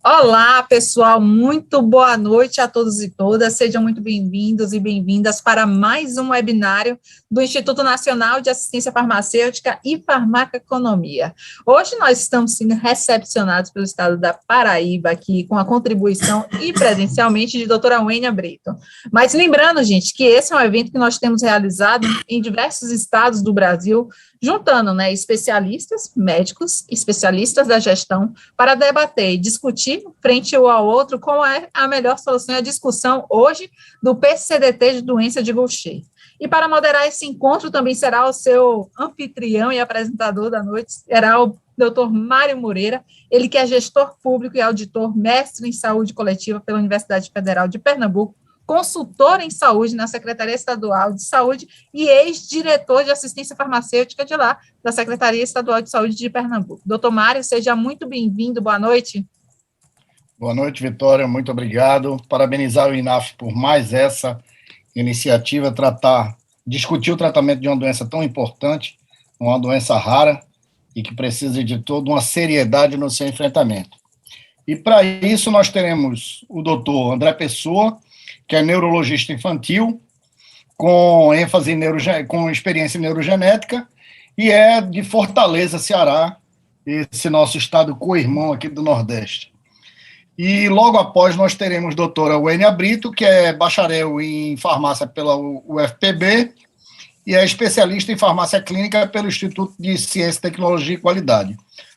Olá, pessoal, muito boa noite a todos e todas, sejam muito bem-vindos e bem-vindas para mais um webinário do Instituto Nacional de Assistência Farmacêutica e Farmacoeconomia. Hoje nós estamos sendo recepcionados pelo estado da Paraíba, aqui com a contribuição e presencialmente de doutora Wênia Brito. Mas lembrando, gente, que esse é um evento que nós temos realizado em diversos estados do Brasil, juntando, especialistas, médicos, especialistas da gestão, para debater e discutir, frente um ao outro, qual é a melhor solução e a discussão hoje do PCDT de doença de Gaucher. E para moderar esse encontro também será o seu anfitrião e apresentador da noite, será o Dr. Mário Moreira, ele que é gestor público e auditor, mestre em saúde coletiva pela Universidade Federal de Pernambuco, consultor em saúde na Secretaria Estadual de Saúde e ex-diretor de assistência farmacêutica de lá, da Secretaria Estadual de Saúde de Pernambuco. Doutor Mário, seja muito bem-vindo, boa noite. Boa noite, Vitória, muito obrigado. Parabenizar o INAF por mais essa iniciativa, discutir o tratamento de uma doença tão importante, uma doença rara e que precisa de toda uma seriedade no seu enfrentamento. E para isso nós teremos o doutor André Pessoa, que é neurologista infantil, com ênfase com experiência em neurogenética, e é de Fortaleza, Ceará, esse nosso estado co-irmão aqui do Nordeste. E logo após nós teremos a doutora Wênia Brito, que é bacharel em farmácia pela UFPB, e é especialista em farmácia clínica pelo Instituto de Ciência, Tecnologia e Qualidade.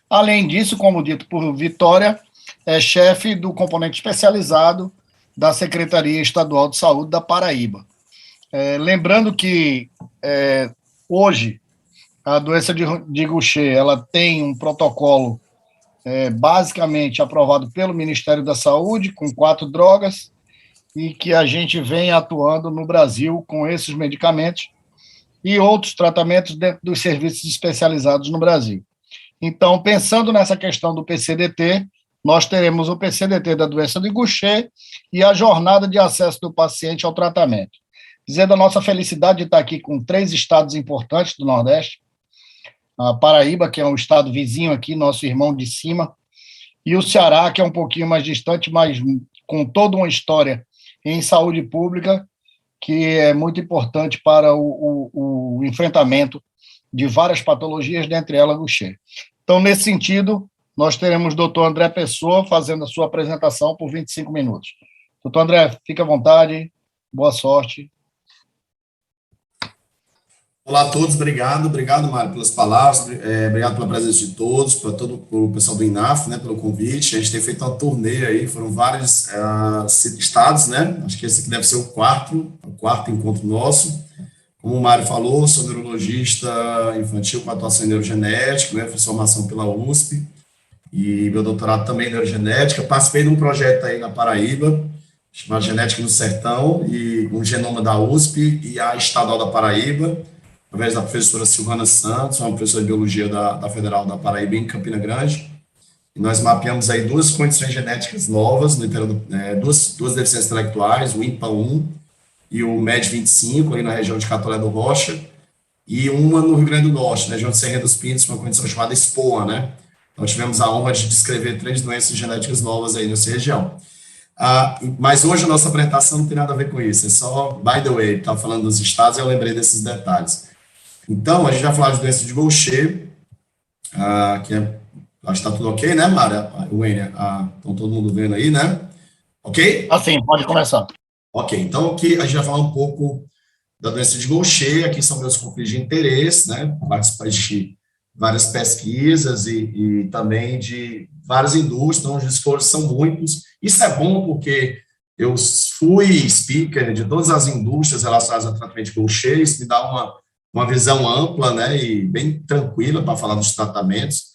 Além disso, como dito por Vitória, é chefe do componente especializado da Secretaria Estadual de Saúde da Paraíba. Lembrando que hoje a doença de Gaucher ela tem um protocolo basicamente aprovado pelo Ministério da Saúde, com 4 drogas, e que a gente vem atuando no Brasil com esses medicamentos e outros tratamentos dentro dos serviços especializados no Brasil. Então, pensando nessa questão do PCDT, nós teremos o PCDT da doença de Gaucher e a jornada de acesso do paciente ao tratamento. Dizer da nossa felicidade de estar aqui com 3 estados importantes do Nordeste, a Paraíba, que é um estado vizinho aqui, nosso irmão de cima, e o Ceará, que é um pouquinho mais distante, mas com toda uma história em saúde pública, que é muito importante para o enfrentamento de várias patologias, dentre elas Gaucher. Então, nesse sentido, nós teremos o doutor André Pessoa fazendo a sua apresentação por 25 minutos. Doutor André, fique à vontade, boa sorte. Olá a todos, obrigado, Mário, pelas palavras, obrigado pela presença de todos, para todo o pessoal do INAF, pelo convite. A gente tem feito uma turnê aí, foram vários estados, acho que esse aqui deve ser o quarto encontro nosso. Como o Mário falou, sou neurologista infantil com atuação em neurogenética, fiz formação pela USP, e meu doutorado também em neurogenética. Participei de um projeto aí na Paraíba, chamado Genética no Sertão, e um genoma da USP e a Estadual da Paraíba, através da professora Silvana Santos, uma professora de biologia da Federal da Paraíba, em Campina Grande. E nós mapeamos aí 2 condições genéticas novas, duas deficiências intelectuais, o IMPA-1 e o MED25, aí na região de Catolé do Rocha, e uma no Rio Grande do Norte, na região de Serra dos Pintos, uma condição chamada SPOA, Então, tivemos a honra de descrever 3 doenças genéticas novas aí nessa região. Mas hoje a nossa apresentação não tem nada a ver com isso, é só, by the way, estava falando dos estados e eu lembrei desses detalhes. Então, a gente vai falar de doença de Gaucher, acho que está tudo ok, Mária? Wênia, estão todo mundo vendo aí, Ok? Sim, pode começar. Ok, então aqui a gente vai falar um pouco da doença de Gaucher, aqui são meus conflitos de interesse, participar de várias pesquisas e também de várias indústrias, então os disclosures são muitos. Isso é bom porque eu fui speaker de todas as indústrias relacionadas ao tratamento de Gaucher, isso me dá uma visão ampla, e bem tranquila para falar dos tratamentos.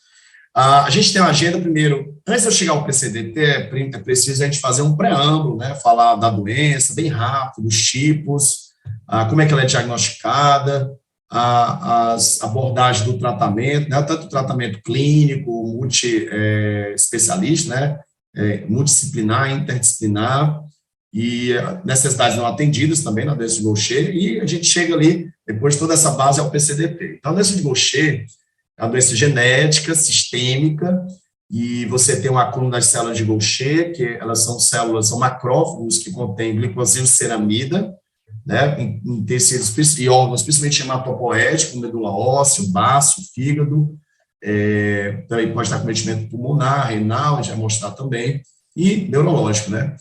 A gente tem uma agenda, primeiro, antes de eu chegar ao PCDT, é preciso a gente fazer um preâmbulo, falar da doença, bem rápido, dos tipos, como é que ela é diagnosticada, as abordagens do tratamento, tanto o tratamento clínico, multi-especialista, multidisciplinar, interdisciplinar, e necessidades não atendidas também na doença de Gaucher, e a gente chega ali, depois de toda essa base, ao PCDT. Então, a doença de Gaucher é uma doença genética, sistêmica, e você tem um acúmulo das células de Gaucher, que elas são macrófagos que contêm glicosilceramida, né, em tecidos e órgãos, principalmente hematopoéticos, medula óssea, baço, fígado, também pode estar cometimento pulmonar, renal, a gente vai mostrar também, e neurológico, né.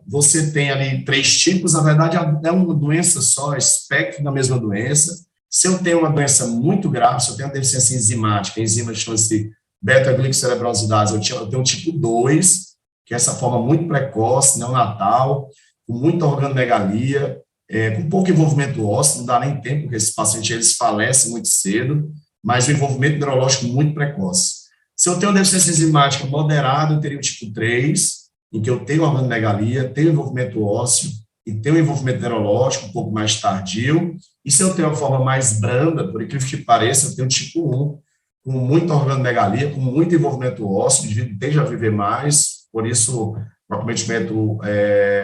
Você tem ali 3 tipos, na verdade é uma doença só, é espectro da mesma doença. Se eu tenho uma doença muito grave, se eu tenho uma deficiência enzimática, a enzima chama-se beta-glicocerebrosidase, eu tenho o tipo 2, que é essa forma muito precoce, neonatal, com muita organomegalia, com pouco envolvimento ósseo, não dá nem tempo, porque esses pacientes eles falecem muito cedo, mas o envolvimento neurológico muito precoce. Se eu tenho uma deficiência enzimática moderada, eu teria o tipo 3, em que eu tenho organomegalia, tenho envolvimento ósseo e tenho envolvimento neurológico um pouco mais tardio. E se eu tenho uma forma mais branda, por incrível que pareça, eu tenho o tipo 1, com muita organomegalia, com muito envolvimento ósseo, o indivíduo tende a viver mais, por isso o acometimento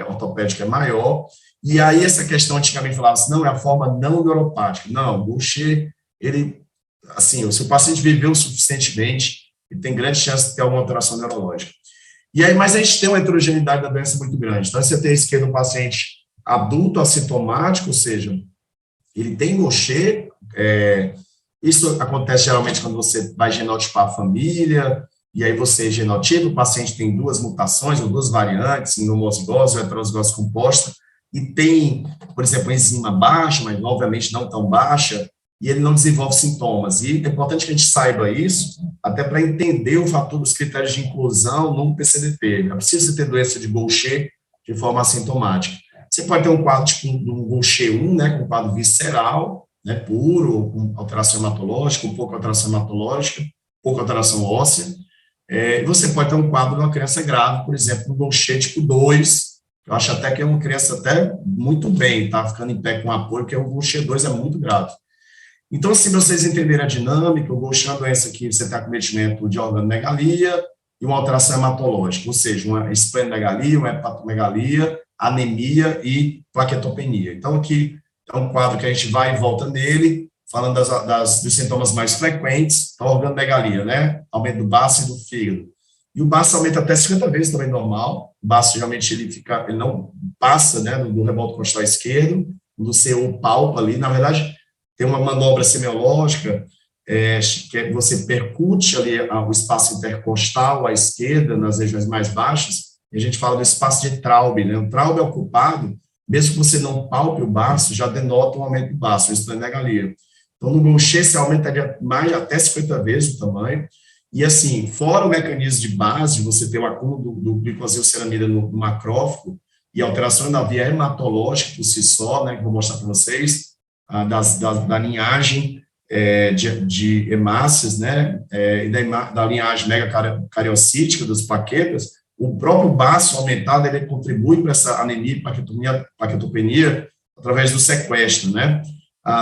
ortopédico é maior. E aí essa questão antigamente falava assim, não, é a forma não neuropática. Não, Gaucher, ele, assim, se o paciente viveu suficientemente, ele tem grande chance de ter alguma alteração neurológica. E aí, mas a gente tem uma heterogeneidade da doença muito grande. Então, você tem a esquerda um paciente adulto assintomático, ou seja, ele tem Gaucher, isso acontece geralmente quando você vai genotipar a família, e aí você genotipa, o paciente tem 2 mutações, ou 2 variantes, homozigose ou heterozigose composta, e tem, por exemplo, enzima baixa, mas obviamente não tão baixa, e ele não desenvolve sintomas. E é importante que a gente saiba isso, até para entender o fator dos critérios de inclusão no PCDT. Não precisa ter doença de Gaucher de forma assintomática. Você pode ter um quadro tipo um Gaucher 1, né, com um quadro visceral, né, puro, com alteração hematológica, um pouco alteração hematológica, pouco alteração óssea. Você pode ter um quadro de uma criança grave, por exemplo, no Gaucher tipo 2, eu acho até que é uma criança até muito bem, tá ficando em pé com apoio, porque o Gaucher 2 é muito grave. Então, assim, para vocês entenderem a dinâmica, o Gaucher é uma doença que você tem acometimento de organomegalia e uma alteração hematológica, ou seja, uma esplenomegalia, uma hepatomegalia, anemia e plaquetopenia. Então, aqui é um quadro que a gente vai e volta nele, falando dos sintomas mais frequentes, a organomegalia, né? Aumento do baço e do fígado. E o baço aumenta até 50 vezes também normal. O baço, geralmente, ele não passa, né, do revolto costal esquerdo, do seu palpa ali. Na verdade, tem uma manobra semiológica, que você percute ali o espaço intercostal à esquerda, nas regiões mais baixas, e a gente fala do espaço de Traube, né? O Traube é ocupado, mesmo que você não palpe o baço, já denota um aumento do baço, a esplenomegalia. Então, no Gaucher, você aumentaria mais até 50 vezes o tamanho. E, assim, fora o mecanismo de base, você tem o acúmulo do glicosilceramida no macrófago e alteração da via hematológica por si só, né, que vou mostrar para vocês, da linhagem de hemácias, né, e da linhagem megacariocítica das plaquetas. O próprio baço aumentado, ele contribui para essa anemia e plaquetopenia através do sequestro, né.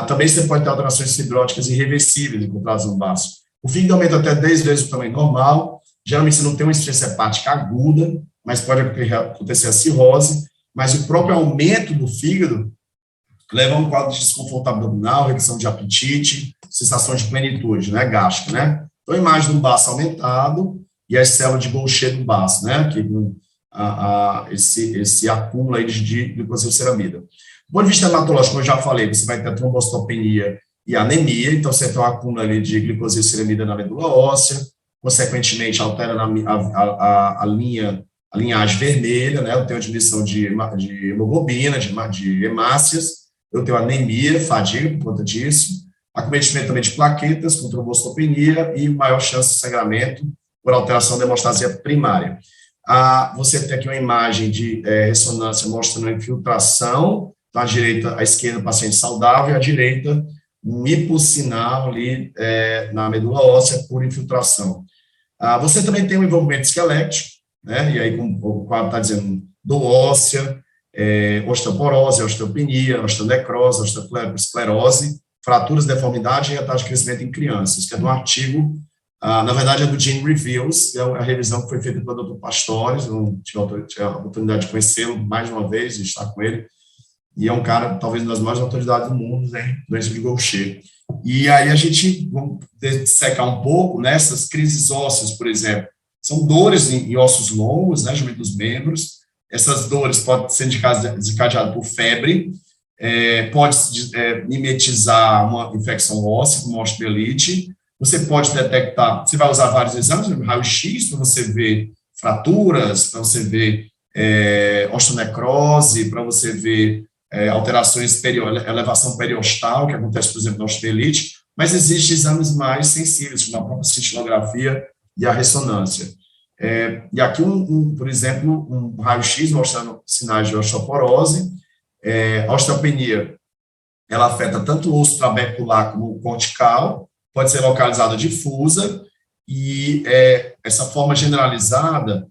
Também você pode ter alterações fibróticas irreversíveis encontradas no baço. O fígado aumenta até 10 vezes o tamanho normal, geralmente você não tem uma insuficiência hepática aguda, mas pode acontecer a cirrose, mas o próprio aumento do fígado leva a um quadro de desconforto abdominal, redução de apetite, sensação de plenitude, né, gástrica, né. Então, a imagem do baço aumentado e as células de Gaucher do baço, né, que esse acúmulo aí de glicosilceramida. Do ponto de vista hematológico, como eu já falei, você vai ter trombocitopenia e anemia, então você tem um acúmulo ali de glicosilceramida na medula óssea, consequentemente altera a linhagem vermelha, né, eu tenho a diminuição de hemoglobina, de hemácias, eu tenho anemia, fadiga por conta disso, acometimento também de plaquetas com trombocitopenia e maior chance de sangramento por alteração da hemostasia primária. Você tem aqui uma imagem de ressonância mostrando a infiltração, à direita, à esquerda, paciente saudável, e à direita, um hipossinal ali na medula óssea por infiltração. Você também tem um envolvimento esquelético, né, e aí, como o quadro está dizendo, dor óssea, osteoporose, osteopenia, osteonecrose, osteosclerose, fraturas, deformidade e retardo de crescimento em crianças, que é de um artigo, na verdade é do Gene Reviews, é a revisão que foi feita pelo Dr. Pastores, eu tive a oportunidade de conhecê-lo mais uma vez, de estar com ele, e é um cara, talvez, uma das maiores autoridades do mundo, né, doença de Gaucher. E aí a gente, vamos dissecar um pouco, né, essas crises ósseas, por exemplo, são dores em ossos longos, né, geralmente dos membros. Essas dores podem ser desencadeadas por febre, pode mimetizar uma infecção óssea, como osteomielite. Você pode detectar, você vai usar vários exames, raio-x, para você ver fraturas, para você ver osteonecrose, para você ver alterações, elevação periostal, que acontece, por exemplo, na osteomielite, mas existem exames mais sensíveis, como a própria cintilografia e a ressonância. E aqui, por exemplo, um raio-x mostrando sinais de osteoporose. A osteopenia, ela afeta tanto o osso trabecular como o cortical, pode ser localizada difusa, e essa forma generalizada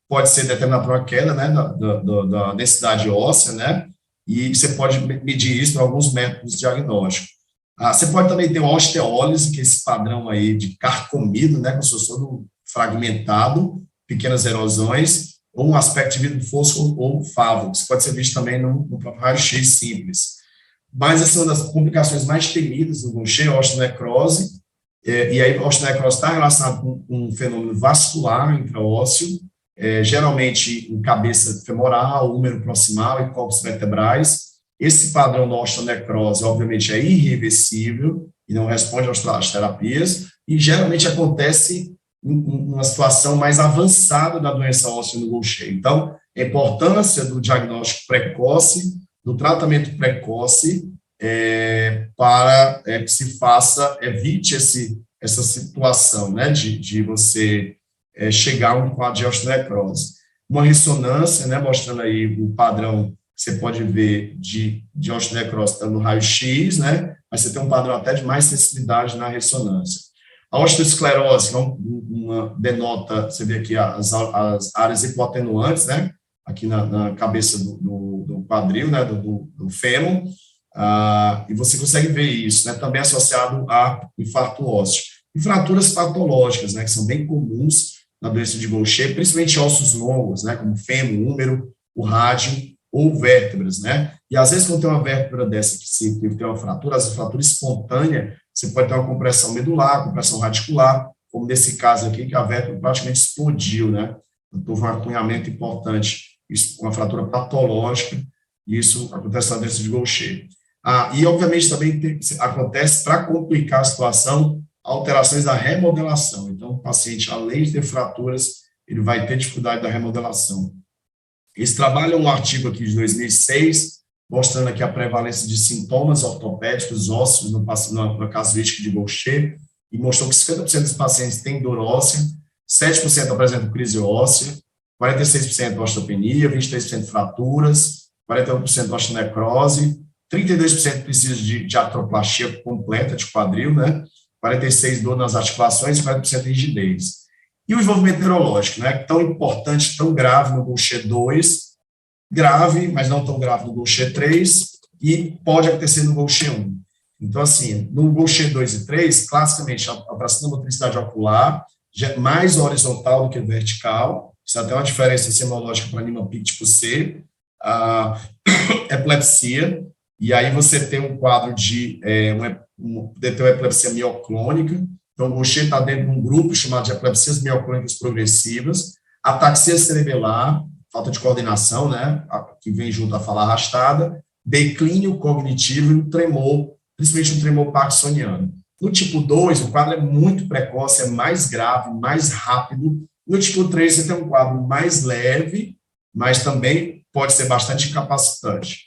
pode ser determinada por uma queda, né, da densidade óssea, né, e você pode medir isso por alguns métodos diagnósticos. Você pode também ter uma osteólise, que é esse padrão aí de carcomido, né, como se fosse todo fragmentado, pequenas erosões, ou um aspecto de vidro fosco ou favo, que pode ser visto também no próprio raio-x simples. Mas essa é uma das complicações mais temidas do Gaucher, a osteonecrose, e aí a osteonecrose está relacionada com um fenômeno vascular intraósseo, geralmente em cabeça femoral, húmero proximal e corpos vertebrais. Esse padrão da osteonecrose, obviamente, é irreversível e não responde às terapias, e geralmente acontece em uma situação mais avançada da doença óssea no Gaucher. Então, a importância do diagnóstico precoce, do tratamento precoce, para que se evite essa situação, né, de você chegar a um quadro de osteonecrose. Uma ressonância, né, mostrando aí o padrão que você pode ver de osteonecrose no raio-x, né, mas você tem um padrão até de mais sensibilidade na ressonância. A osteosclerose, denota, você vê aqui as áreas hipoatenuantes, né, aqui na cabeça do quadril, né, do fêmur, e você consegue ver isso, né, também associado a infarto ósseo. E fraturas patológicas, né, que são bem comuns na doença de Gaucher, principalmente ossos longos, né, como fêmur, húmero, o rádio ou vértebras, né, e às vezes quando tem uma vértebra dessa que tem uma fratura, às vezes fratura espontânea, você pode ter uma compressão medular, compressão radicular, como nesse caso aqui, que a vértebra praticamente explodiu, né, houve um acunhamento importante, isso, uma fratura patológica, e isso acontece na doença de Gaucher. E obviamente também acontece, para complicar a situação, alterações da remodelação. Então, o paciente, além de ter fraturas, ele vai ter dificuldade da remodelação. Esse trabalho é um artigo aqui de 2006, mostrando aqui a prevalência de sintomas ortopédicos ósseos na casuística de Gaucher, e mostrou que 50% dos pacientes têm dor óssea, 7% apresentam crise óssea, 46% osteopenia, 23% fraturas, 41% osteonecrose, 32% precisa de artroplastia completa de quadril, né? 46% dor nas articulações, 40% rigidez. E o desenvolvimento neurológico, né? Tão importante, tão grave no Gaucher 2, grave, mas não tão grave no Gaucher 3, e pode acontecer no Gaucher 1. Então, assim, no Gaucher 2 e 3, classicamente, a alteração da motricidade ocular é mais horizontal do que vertical, isso é até uma diferença semológica para Niemann-Pick tipo C, epilepsia, e aí você tem um quadro de uma epilepsia mioclônica. Então, o Gaucher está dentro de um grupo chamado de epilepsias mioclônicas progressivas, ataxia cerebelar, falta de coordenação, né, que vem junto à fala arrastada, declínio cognitivo e um tremor, principalmente um tremor parkinsoniano. No tipo 2, o quadro é muito precoce, é mais grave, mais rápido. No tipo 3, você tem um quadro mais leve, mas também pode ser bastante incapacitante.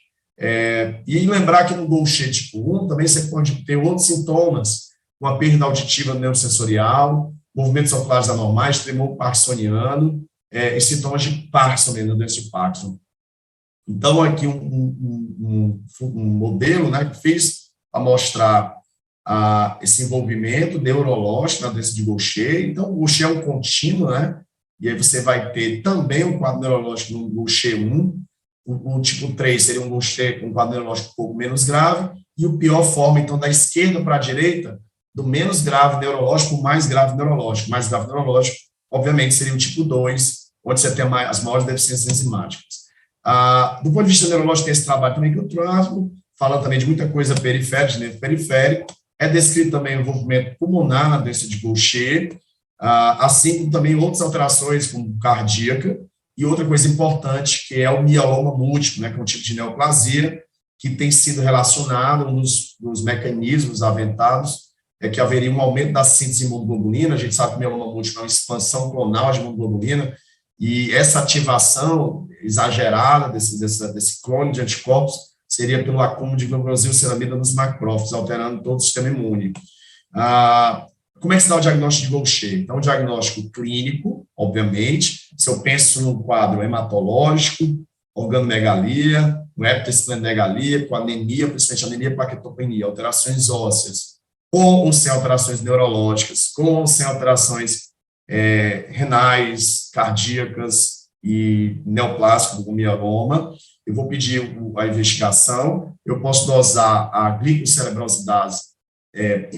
E lembrar que no Gaucher tipo 1, também você pode ter outros sintomas, uma perda auditiva neurosensorial, movimentos oculares anormais, tremor parkinsoniano, e sintomas de Parkinson, mesmo, doença de Parkinson. Então, aqui um modelo, né, que fiz para mostrar esse envolvimento neurológico na doença de Gaucher. Então, o Gaucher é um contínuo, né, e aí você vai ter também um quadro neurológico no Gaucher 1, o tipo 3 seria um quadro neurológico um pouco menos grave, e o pior forma, então, da esquerda para a direita, do menos grave neurológico para o mais grave neurológico. Mais grave neurológico, obviamente, seria o tipo 2, onde você tem as maiores deficiências enzimáticas. Do ponto de vista neurológico, tem esse trabalho também que eu trago, falando também de muita coisa periférica, de nervo periférico. É descrito também o envolvimento pulmonar na doença de Gaucher, assim como também outras alterações, como cardíaca, e outra coisa importante, que é o mieloma múltiplo, né, que é um tipo de neoplasia, que tem sido relacionado, um dos mecanismos aventados, é que haveria um aumento da síntese de imunoglobulina. A gente sabe que o mieloma múltiplo é uma expansão clonal de imunoglobulina, e essa ativação exagerada desse clone de anticorpos seria pelo acúmulo de glucosilceramida nos macrófagos, alterando todo o sistema imune. Como é que se dá o diagnóstico de Gaucher? Então, o diagnóstico clínico, obviamente, se eu penso num quadro hematológico, organomegalia, no hepatosplenomegalia, com anemia, principalmente anemia plaquetopenia, alterações ósseas, com ou sem alterações neurológicas, com ou sem alterações renais, cardíacas e neoplásicas do mieloma, eu vou pedir a investigação, eu posso dosar a glicocerebrosidase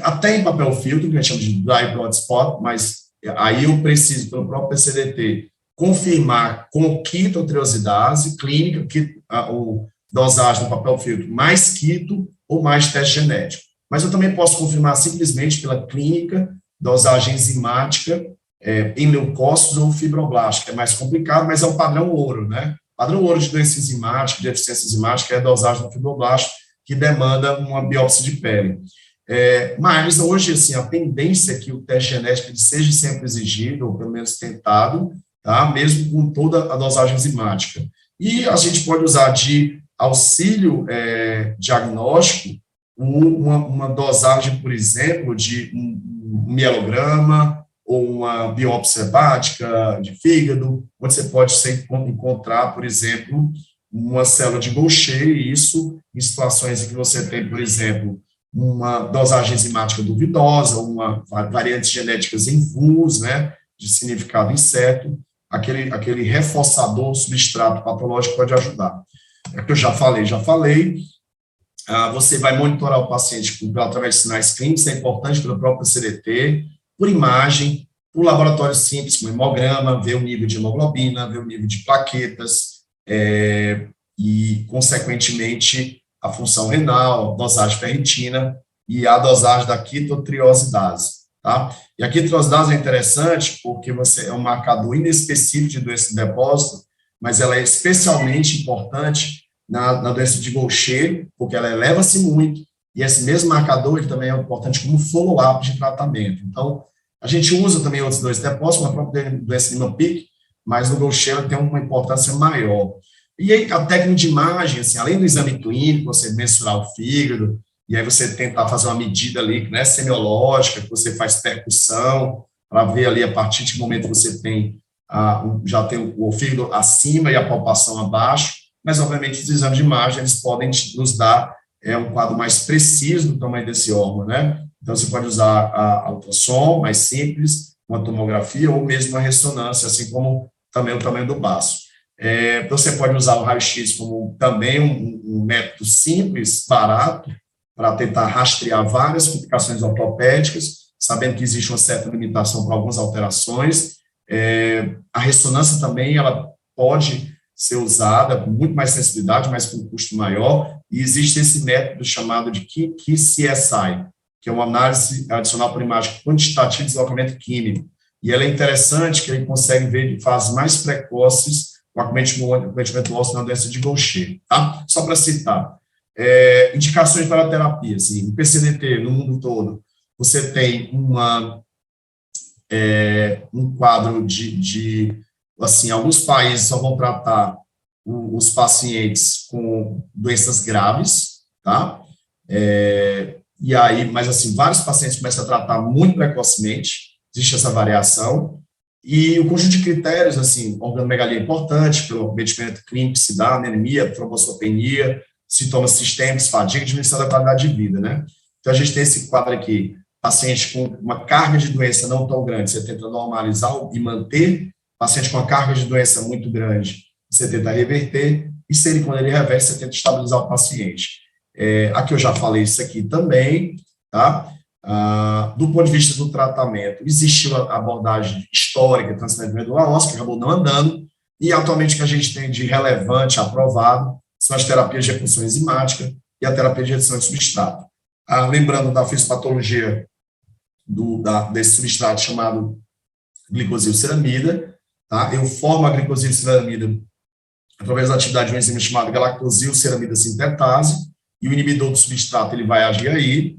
até em papel filtro, que a gente chama de dry blood spot, mas aí eu preciso, pelo próprio PCDT, confirmar com quitotriosidase clínica, ou dosagem no papel filtro, mais quito ou mais teste genético. Mas eu também posso confirmar simplesmente pela clínica, dosagem enzimática, em leucócitos ou fibroblastos, que é mais complicado, mas é o padrão ouro, né? O padrão ouro de doença enzimática, de deficiência enzimática, é a dosagem do fibroblasto, que demanda uma biópsia de pele. Mas hoje, assim, a tendência é que o teste genético seja sempre exigido, ou pelo menos tentado, tá? Mesmo com toda a dosagem enzimática. E a gente pode usar de auxílio diagnóstico uma dosagem, por exemplo, de um mielograma, ou uma biópsia hepática de fígado, onde você pode encontrar, por exemplo, uma célula de Gaucher, e isso em situações em que você tem, por exemplo, uma dosagem enzimática duvidosa, uma variantes genéticas em VUS, né, de significado incerto, aquele reforçador substrato patológico pode ajudar. É que eu já falei, você vai monitorar o paciente através de sinais clínicos, é importante pelo próprio CDT, por imagem, por laboratório simples, como hemograma, ver o nível de hemoglobina, ver o nível de plaquetas, e, consequentemente, a função renal, a dosagem ferritina e a dosagem da quitotriosidase, tá? E a quitotriosidase é interessante porque é um marcador inespecífico de doença de depósito, mas ela é especialmente importante na doença de Gaucher, porque ela eleva-se muito, e esse mesmo marcador ele também é importante como follow-up de tratamento. Então, a gente usa também outros dois depósitos, uma própria doença de Niemann-Pick, mas no Gaucher tem uma importância maior. E aí, a técnica de imagem, assim, além do exame clínico, você mensurar o fígado, e aí você tentar fazer uma medida ali, né, semiológica, que você faz percussão, para ver ali, a partir de que momento você tem, já tem o fígado acima e a palpação abaixo, mas, obviamente, os exames de imagem, eles podem nos dar um quadro mais preciso do tamanho desse órgão, né? Então, você pode usar a ultrassom mais simples, uma tomografia ou mesmo uma ressonância, assim como também o tamanho do baço. Você pode usar o raio-x como também um método simples, barato, para tentar rastrear várias complicações ortopédicas, sabendo que existe uma certa limitação para algumas alterações. A ressonância também, ela pode ser usada com muito mais sensibilidade, mas com um custo maior, e existe esse método chamado de QCSI, que é uma análise adicional por imagem quantitativa de deslocamento químico, e ela é interessante que ele consegue ver de fases mais precoces o acometimento ósseo na doença de Gaucher, tá? Só para citar, indicações para a terapia, assim, o PCDT no mundo todo, você tem um quadro assim, alguns países só vão tratar os pacientes com doenças graves, tá? E aí, mas assim, vários pacientes começam a tratar muito precocemente, existe essa variação, e o conjunto de critérios, assim, organomegalia é importante, pelo medicamento clínico que se dá, anemia, trombocitopenia, sintomas sistêmicos, fadiga, diminuição da qualidade de vida, né? Então, a gente tem esse quadro aqui, paciente com uma carga de doença não tão grande, você tenta normalizar e manter, paciente com uma carga de doença muito grande, você tenta reverter, e quando ele reverte, você tenta estabilizar o paciente. Aqui eu já falei isso aqui também, tá? Do ponto de vista do tratamento, existiu a abordagem histórica, transplante de medula óssea, que acabou não andando, E atualmente o que a gente tem de relevante aprovado são as terapias de reposição enzimática e a terapia de redução de substrato. Lembrando da fisiopatologia desse substrato chamado glicosilceramida, tá? Eu formo a glicosilceramida através da atividade de uma enzima chamada galactosilceramida sintetase, e o inibidor do substrato ele vai agir aí,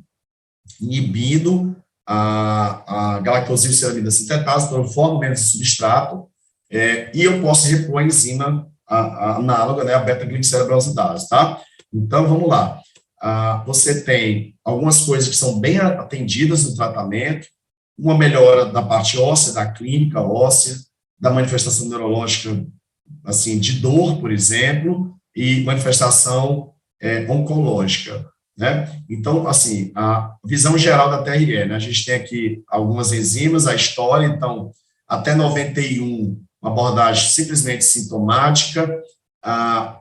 inibindo a galactosilceramida sintetase, então eu formo menos substrato, e eu posso repor a enzima análoga, né, a beta-glicerosidase, tá? Então, vamos lá. Você tem algumas coisas que são bem atendidas no tratamento, uma melhora da parte óssea, da clínica óssea, da manifestação neurológica, assim, de dor, por exemplo, e manifestação oncológica, né? Então, assim, a visão geral da TRE, né? A gente tem aqui algumas enzimas, a história, então, até 91, uma abordagem simplesmente sintomática,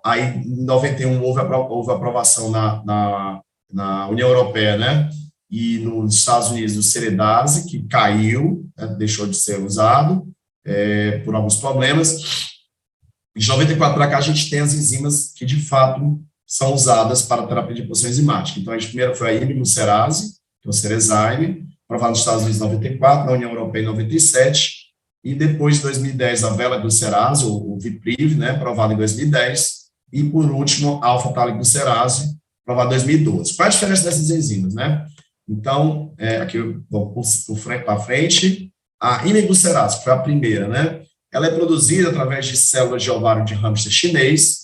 aí em 91 houve aprovação na União Europeia, né? E nos Estados Unidos, o Ceredase, que caiu, né? Deixou de ser usado por alguns problemas. De 94 para cá, a gente tem as enzimas que, de fato, são usadas para a terapia de reposição enzimática. Então, a primeira foi a imimucerase, que é o Cerezyme, aprovado nos Estados Unidos em 94, na União Europeia em 97, e depois, em 2010, a velaglucerase, o Vipriv, né, aprovado em 2010, e, por último, a alfa-taliglucerase, aprovado em 2012. Qual é a diferença dessas enzimas, né? Então, aqui eu vou para frente, a imiglucerase, que foi a primeira, né? Ela é produzida através de células de ovário de hamster chinês,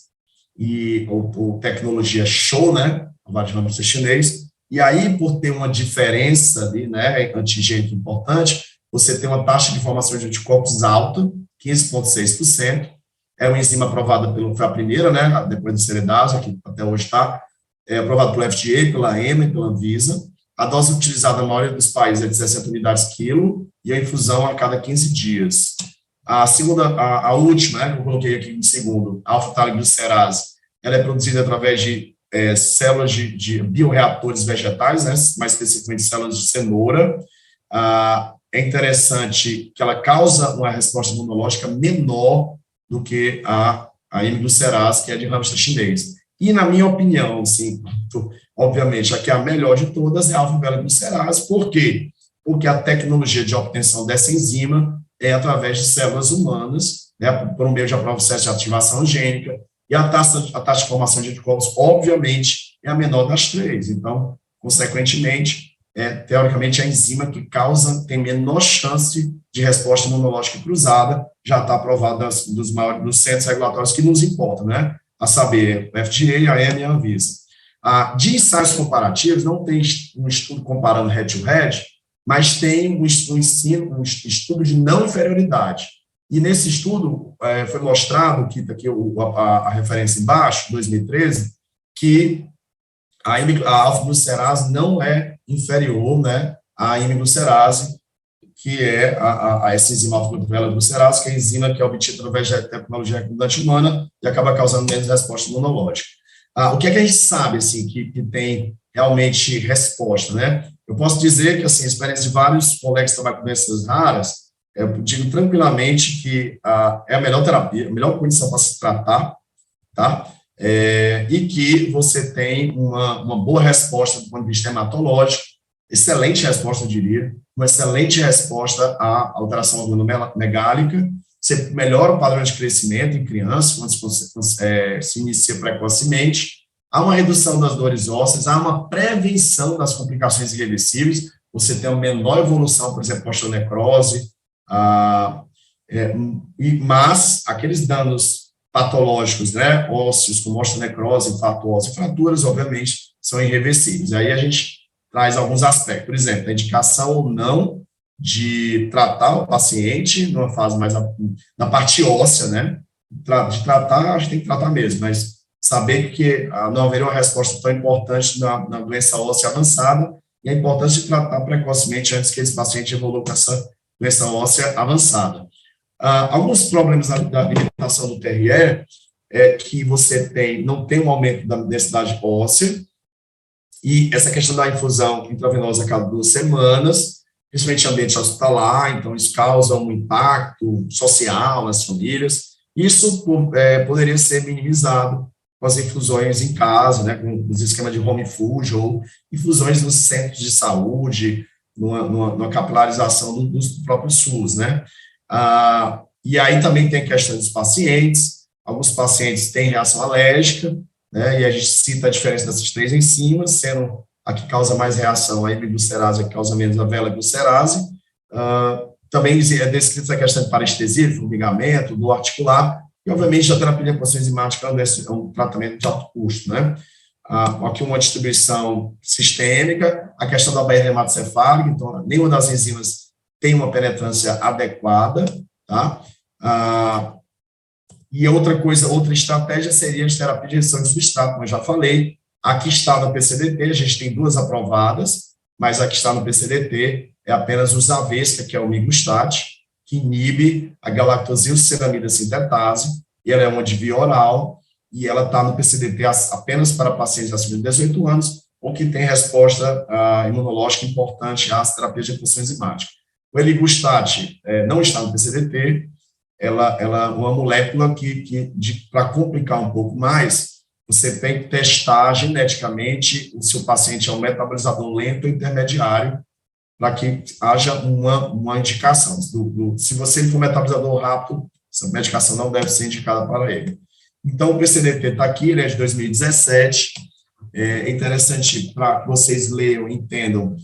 ou tecnologia show, né? Ovário de hamster chinês. E aí, por ter uma diferença ali, né, antigênica importante, você tem uma taxa de formação de anticorpos alta, 15,6%. É uma enzima aprovada foi a primeira, né? Depois do Ceredase, que até hoje está, aprovada pelo FDA, pela EMA e pela Anvisa. A dose utilizada na maioria dos países é de 60 unidades quilo, e a infusão a cada 15 dias. A segunda, a última, né, que eu coloquei aqui em segundo, a alfa-taliglucerase, ela é produzida através de células de bioreatores vegetais, né, mais especificamente células de cenoura. É interessante que ela causa uma resposta imunológica menor do que a imiglucerase, que é de hamster chinês. E, na minha opinião, assim, obviamente, a que é a melhor de todas é a alfa-velaglucerase. Por quê? Porque a tecnologia de obtenção dessa enzima é através de células humanas, né, por meio de processo de ativação gênica, e a taxa de formação de anticorpos, obviamente, é a menor das três. Então, consequentemente, teoricamente, a enzima que tem menor chance de resposta imunológica cruzada já está aprovada dos centros regulatórios que nos importam, né? A saber, o FDA, a EMA e a Anvisa. De ensaios comparativos, não tem um estudo comparando head-to-head, mas tem um estudo de não inferioridade. E nesse estudo foi mostrado, que está aqui a referência embaixo, 2013, que a alfa-glucerase não é inferior, né, à imiglucerase, que é essa enzima alfa-velaglucerase, que é a enzima que é obtida através da tecnologia recombinante humana e acaba causando menos resposta imunológica. O que é que a gente sabe, assim, que tem realmente resposta, né? Eu posso dizer que, assim, a experiência de vários colegas que trabalham com doenças raras, eu digo tranquilamente que é a melhor terapia, a melhor condição para se tratar, tá? E que você tem uma boa resposta do ponto de vista hematológico, excelente resposta, eu diria, uma excelente resposta à alteração organomegálica, você melhora o padrão de crescimento em crianças, quando se inicia precocemente, há uma redução das dores ósseas, há uma prevenção das complicações irreversíveis, você tem uma menor evolução, por exemplo, osteonecrose, mas aqueles danos patológicos, né, ósseos, como osteonecrose, infarto ósseo e fraturas, obviamente, são irreversíveis. Aí a gente traz alguns aspectos, por exemplo, a indicação ou não de tratar o paciente numa fase mais na parte óssea, né, de tratar, a gente tem que tratar mesmo, mas saber que não haveria uma resposta tão importante na doença óssea avançada, e a importância de tratar precocemente antes que esse paciente evolua com essa doença óssea avançada. Alguns problemas da limitação do TRE é que você não tem um aumento da densidade óssea, e essa questão da infusão intravenosa a cada 2 semanas, principalmente em ambiente hospitalar, então isso causa um impacto social nas famílias, Isso poderia ser minimizado com as infusões em casa, né, com os esquemas de home infusion ou infusões nos centros de saúde, numa capilarização do próprio SUS, né. E aí também tem a questão dos pacientes. Alguns pacientes têm reação alérgica, né, e a gente cita a diferença dessas 3 enzimas, sendo a que causa mais reação a hemiglicerase, a que causa menos a vela-glicerase. Também é descrita a questão de parestesia, formigamento, dor articular, e, obviamente, a terapia de reposição enzimática é um tratamento de alto custo, né? Aqui uma distribuição sistêmica, a questão da barreira hematocefálica, então, nenhuma das enzimas tem uma penetrância adequada, tá? E outra estratégia seria a terapia de redução de substrato, como eu já falei. Aqui está no PCDT, a gente tem 2 aprovadas, mas a que está no PCDT é apenas o Zavesca, que é o miglustat, que inibe a galactosilceramida sintetase, e ela é uma de via oral, e ela está no PCDT apenas para pacientes acima de 18 anos, ou que tem resposta imunológica importante às terapias de reposição enzimática. O eliglustat não está no PCDT, ela é uma molécula que para complicar um pouco mais, você tem que testar geneticamente se o paciente é um metabolizador lento ou intermediário, para que haja uma indicação. Se você for metabolizador rápido, essa medicação não deve ser indicada para ele. Então, o PCDT está aqui, ele é de 2017. É interessante para que vocês leiam e entendam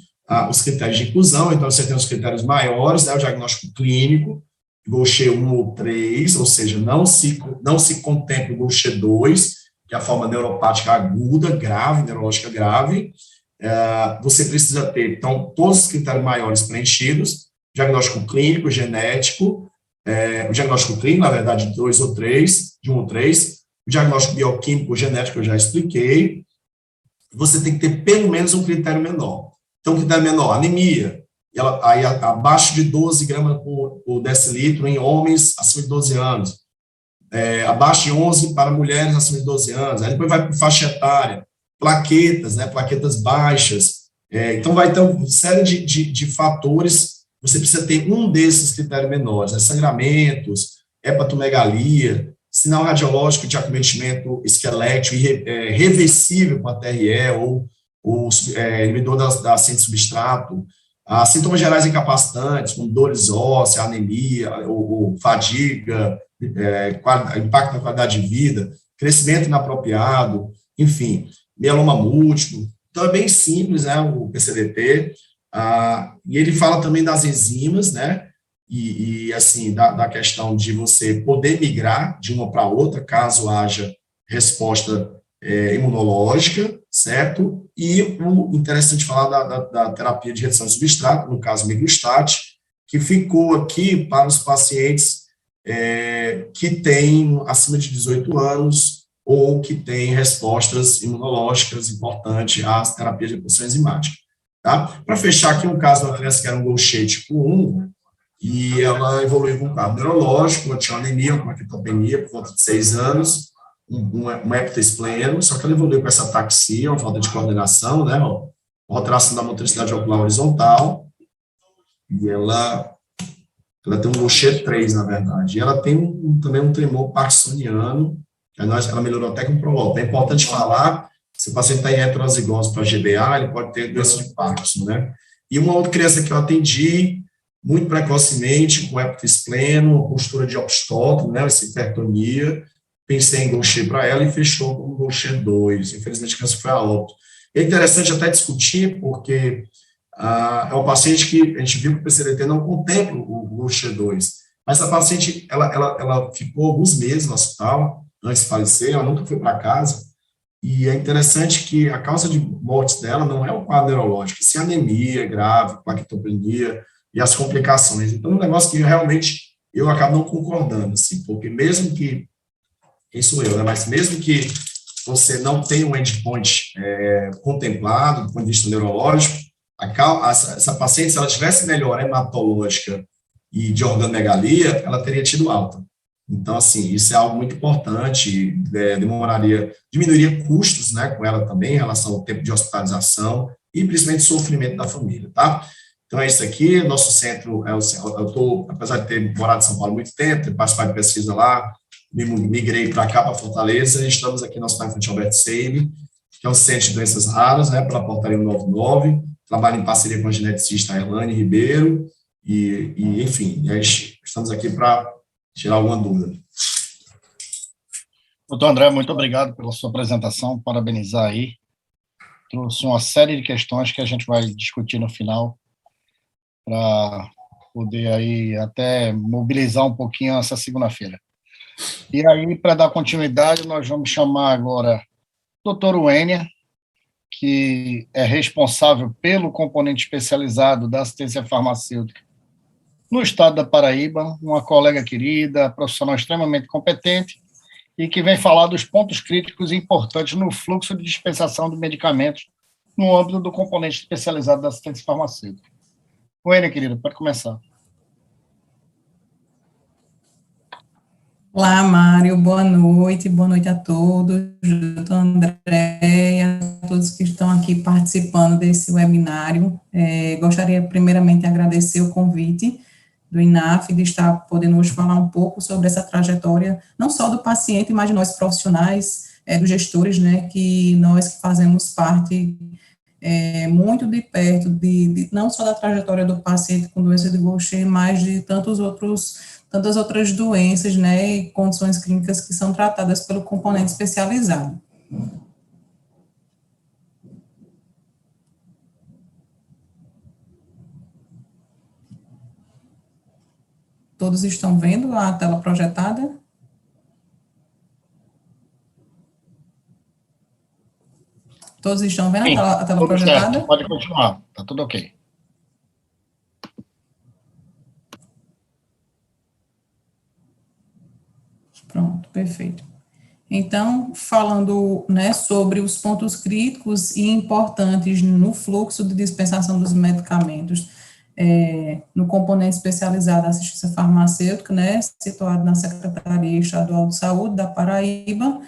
os critérios de inclusão. Então, você tem os critérios maiores, né, o diagnóstico clínico, Gaucher 1 ou 3, ou seja, não se contempla o Gaucher 2, que é a forma neuropática aguda, grave, neurológica grave. Você precisa ter, então, todos os critérios maiores preenchidos, diagnóstico clínico, genético, o diagnóstico clínico, na verdade, de 1 ou 3, o diagnóstico bioquímico, genético, eu já expliquei. Você tem que ter pelo menos um critério menor. Então, critério menor, anemia, aí abaixo de 12 gramas por decilitro em homens acima de 12 anos, abaixo de 11 para mulheres acima de 12 anos, aí depois vai para faixa etária, plaquetas, né, plaquetas baixas, então vai ter uma série de fatores, você precisa ter um desses critérios menores, né, sangramentos, hepatomegalia, sinal radiológico de acometimento esquelético reversível com a TRE ou inibidor da síntese substrato, sintomas gerais incapacitantes, como dores ósseas, anemia, ou fadiga, impacto na qualidade de vida, crescimento inapropriado, enfim, mieloma múltiplo. Então, é bem simples, né, o PCDT, e ele fala também das enzimas, né, e assim, da questão de você poder migrar de uma para outra, caso haja resposta imunológica, certo? E o interessante falar da terapia de redução de substrato, no caso miglustat, que ficou aqui para os pacientes que têm acima de 18 anos ou que têm respostas imunológicas importantes às terapias de reposição enzimática. Tá? Para fechar aqui, um caso de uma criança que era um Gaucher tipo 1, e ela evoluiu com um quadro neurológico, ela tinha anemia, uma quitopenia, por volta de 6 anos, um hepatoespleno, só que ela evoluiu com essa ataxia, uma falta de coordenação, né, uma alteração da motricidade ocular horizontal, e ela tem um Gaucher 3, na verdade, e ela tem também um tremor parkinsoniano, ela melhorou até com Prolol. É importante falar, se o paciente está em heterozigose para GBA, ele pode ter doença de Parkinson, né? E uma outra criança que eu atendi muito precocemente, com hepatoespleno, postura de obstótomo, né, essa hipertonia, pensei em Gaucher para ela e fechou com Gaucher 2. Infelizmente, a criança foi a óbito. É interessante até discutir, porque é um paciente que a gente viu que o PCDT não contempla o Gaucher 2, mas a paciente, ela ficou alguns meses no hospital, antes de falecer, ela nunca foi para casa, e é interessante que a causa de morte dela não é o quadro neurológico, sim anemia grave, plaquetopenia e as complicações. Então, é um negócio que realmente eu acabo não concordando, assim, porque mesmo que, quem sou eu, né, mas mesmo que você não tenha um endpoint contemplado do ponto de vista neurológico, essa paciente, se ela tivesse melhor hematológica e de organomegalia, ela teria tido alta. Então, assim, isso é algo muito importante, diminuiria custos, né, com ela também, em relação ao tempo de hospitalização e, principalmente, sofrimento da família, tá? Então, é isso aqui, nosso centro, eu estou, apesar de ter morado em São Paulo há muito tempo, ter participado de pesquisa lá, migrei para cá, para Fortaleza, e estamos aqui no Hospital Infantil Albert Sabin, que é um centro de doenças raras, né, pela Portaria 199, trabalho em parceria com a geneticista Erlane Ribeiro, enfim, estamos aqui para tirar alguma dúvida. Doutor André, muito obrigado pela sua apresentação, parabenizar aí. Trouxe uma série de questões que a gente vai discutir no final, para poder aí até mobilizar um pouquinho essa segunda-feira. E aí, para dar continuidade, nós vamos chamar agora o doutor Wênia, que é responsável pelo componente especializado da assistência farmacêutica no estado da Paraíba, uma colega querida, profissional extremamente competente, e que vem falar dos pontos críticos e importantes no fluxo de dispensação de medicamentos no âmbito do componente especializado da assistência farmacêutica. Wênia, querida, pode começar. Olá, Mário, boa noite a todos, doutor André, a todos que estão aqui participando desse webinário. Gostaria primeiramente de agradecer o convite do INAF, de estar podendo hoje falar um pouco sobre essa trajetória, não só do paciente, mas de nós profissionais, dos gestores, né, que nós que fazemos parte muito de perto, não só da trajetória do paciente com doença de Gaucher, mas de tantas outras doenças, né, e condições clínicas que são tratadas pelo componente especializado. Todos estão vendo a tela projetada? Todos estão vendo Sim, a tela projetada? Certo. Pode continuar, está tudo ok. Pronto, perfeito. Então, falando, né, sobre os pontos críticos e importantes no fluxo de dispensação dos medicamentos, no componente especializado da assistência farmacêutica, né, situado na Secretaria Estadual de Saúde da Paraíba,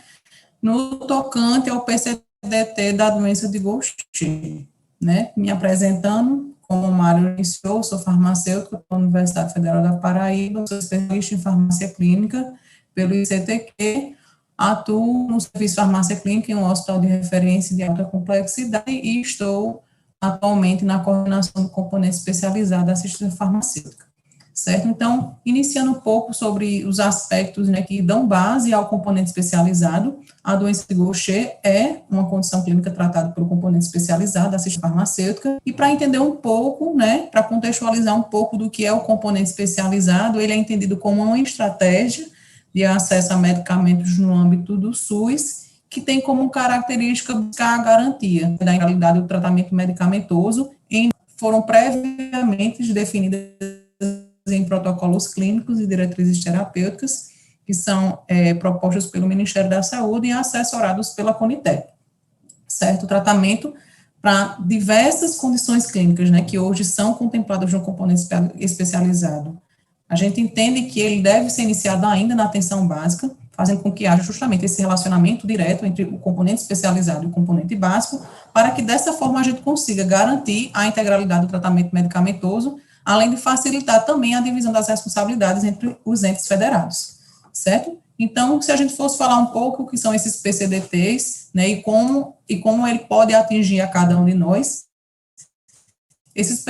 no tocante ao PCDT da doença de Gaucher, né, me apresentando, como o Mário iniciou, sou farmacêutico da Universidade Federal da Paraíba, sou especialista em farmácia clínica pelo ICTQ, atuo no serviço de farmácia clínica em um hospital de referência de alta complexidade e estou atualmente na coordenação do componente especializado da assistência farmacêutica, certo? Então, iniciando um pouco sobre os aspectos, né, que dão base ao componente especializado, a doença de Gaucher é uma condição clínica tratada pelo componente especializado da assistência farmacêutica, e para entender um pouco, né, para contextualizar um pouco do que é o componente especializado, ele é entendido como uma estratégia de acesso a medicamentos no âmbito do SUS, que tem como característica buscar a garantia da integralidade do tratamento medicamentoso, foram previamente definidas em protocolos clínicos e diretrizes terapêuticas, que são propostos pelo Ministério da Saúde e assessorados pela CONITEP, certo? O tratamento para diversas condições clínicas, né, que hoje são contempladas no componente especializado. A gente entende que ele deve ser iniciado ainda na atenção básica, fazendo com que haja justamente esse relacionamento direto entre o componente especializado e o componente básico, para que dessa forma a gente consiga garantir a integralidade do tratamento medicamentoso, além de facilitar também a divisão das responsabilidades entre os entes federados, certo? Então, se a gente fosse falar um pouco o que são esses PCDTs, né, e como ele pode atingir a cada um de nós, esses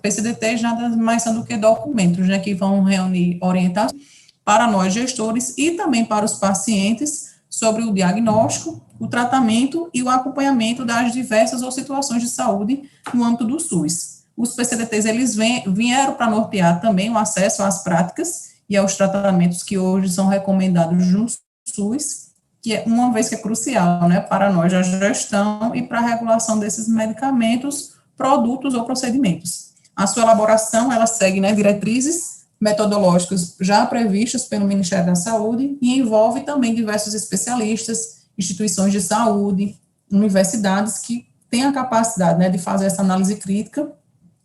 PCDTs nada mais são do que documentos, né, que vão reunir orientações para nós gestores e também para os pacientes sobre o diagnóstico, o tratamento e o acompanhamento das diversas ou situações de saúde no âmbito do SUS. Os PCDTs, eles vieram para nortear também o acesso às práticas e aos tratamentos que hoje são recomendados no SUS, que é uma vez que é crucial, né, para nós a gestão e para a regulação desses medicamentos, produtos ou procedimentos. A sua elaboração, ela segue, né, diretrizes metodológicas já previstas pelo Ministério da Saúde e envolve também diversos especialistas, instituições de saúde, universidades que têm a capacidade, né, de fazer essa análise crítica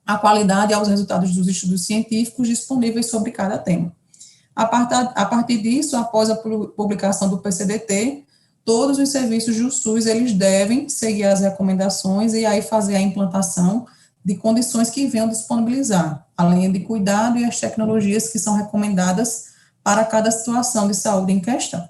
à qualidade e aos resultados dos estudos científicos disponíveis sobre cada tema. A partir disso, após a publicação do PCDT, todos os serviços do SUS, eles devem seguir as recomendações e aí fazer a implantação de condições que venham disponibilizar, além de cuidado e as tecnologias que são recomendadas para cada situação de saúde em questão,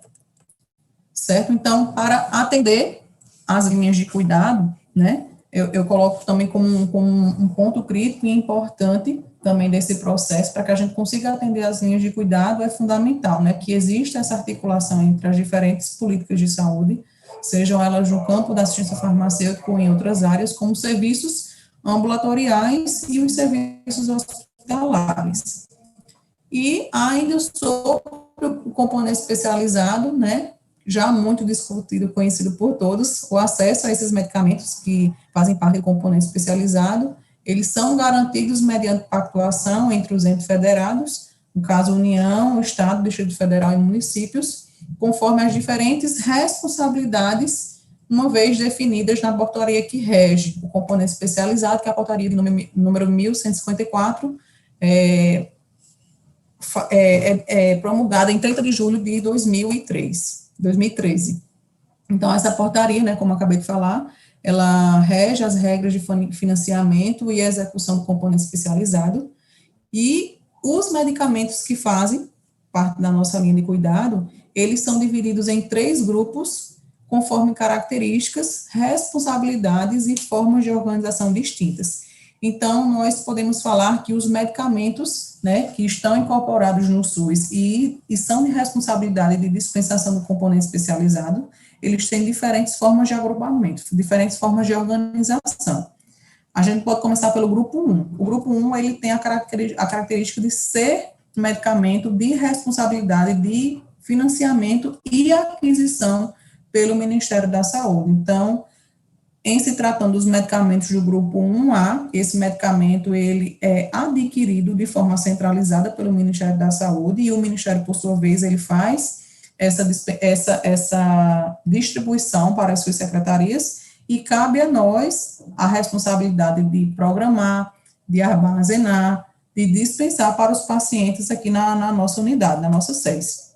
certo? Então, para atender as linhas de cuidado, né, eu coloco também como um ponto crítico e importante também desse processo, para que a gente consiga atender as linhas de cuidado, é fundamental, né, que exista essa articulação entre as diferentes políticas de saúde, sejam elas no campo da assistência farmacêutica ou em outras áreas, como serviços ambulatoriais e os serviços hospitalares. E ainda sobre o componente especializado, né, já muito discutido, conhecido por todos, o acesso a esses medicamentos que fazem parte do componente especializado, eles são garantidos mediante pactuação entre os entes federados, no caso União, Estado, Distrito Federal e municípios, conforme as diferentes responsabilidades, uma vez definidas na portaria que rege o componente especializado, que é a portaria de número 1154, promulgada em 30 de julho de 2013. Então, essa portaria, né, como eu acabei de falar, ela rege as regras de financiamento e execução do componente especializado, e os medicamentos que fazem parte da nossa linha de cuidado, eles são divididos em 3 grupos, conforme características, responsabilidades e formas de organização distintas. Então, nós podemos falar que os medicamentos, né, que estão incorporados no SUS e são de responsabilidade de dispensação do componente especializado, eles têm diferentes formas de agrupamento, diferentes formas de organização. A gente pode começar pelo grupo 1. O grupo 1, ele tem a característica de ser medicamento de responsabilidade de financiamento e aquisição pelo Ministério da Saúde. Então, em se tratando dos medicamentos do grupo 1A, esse medicamento ele é adquirido de forma centralizada pelo Ministério da Saúde, e o Ministério, por sua vez, ele faz essa distribuição para as suas secretarias, e cabe a nós a responsabilidade de programar, de armazenar, de dispensar para os pacientes aqui na nossa unidade, na nossa SES.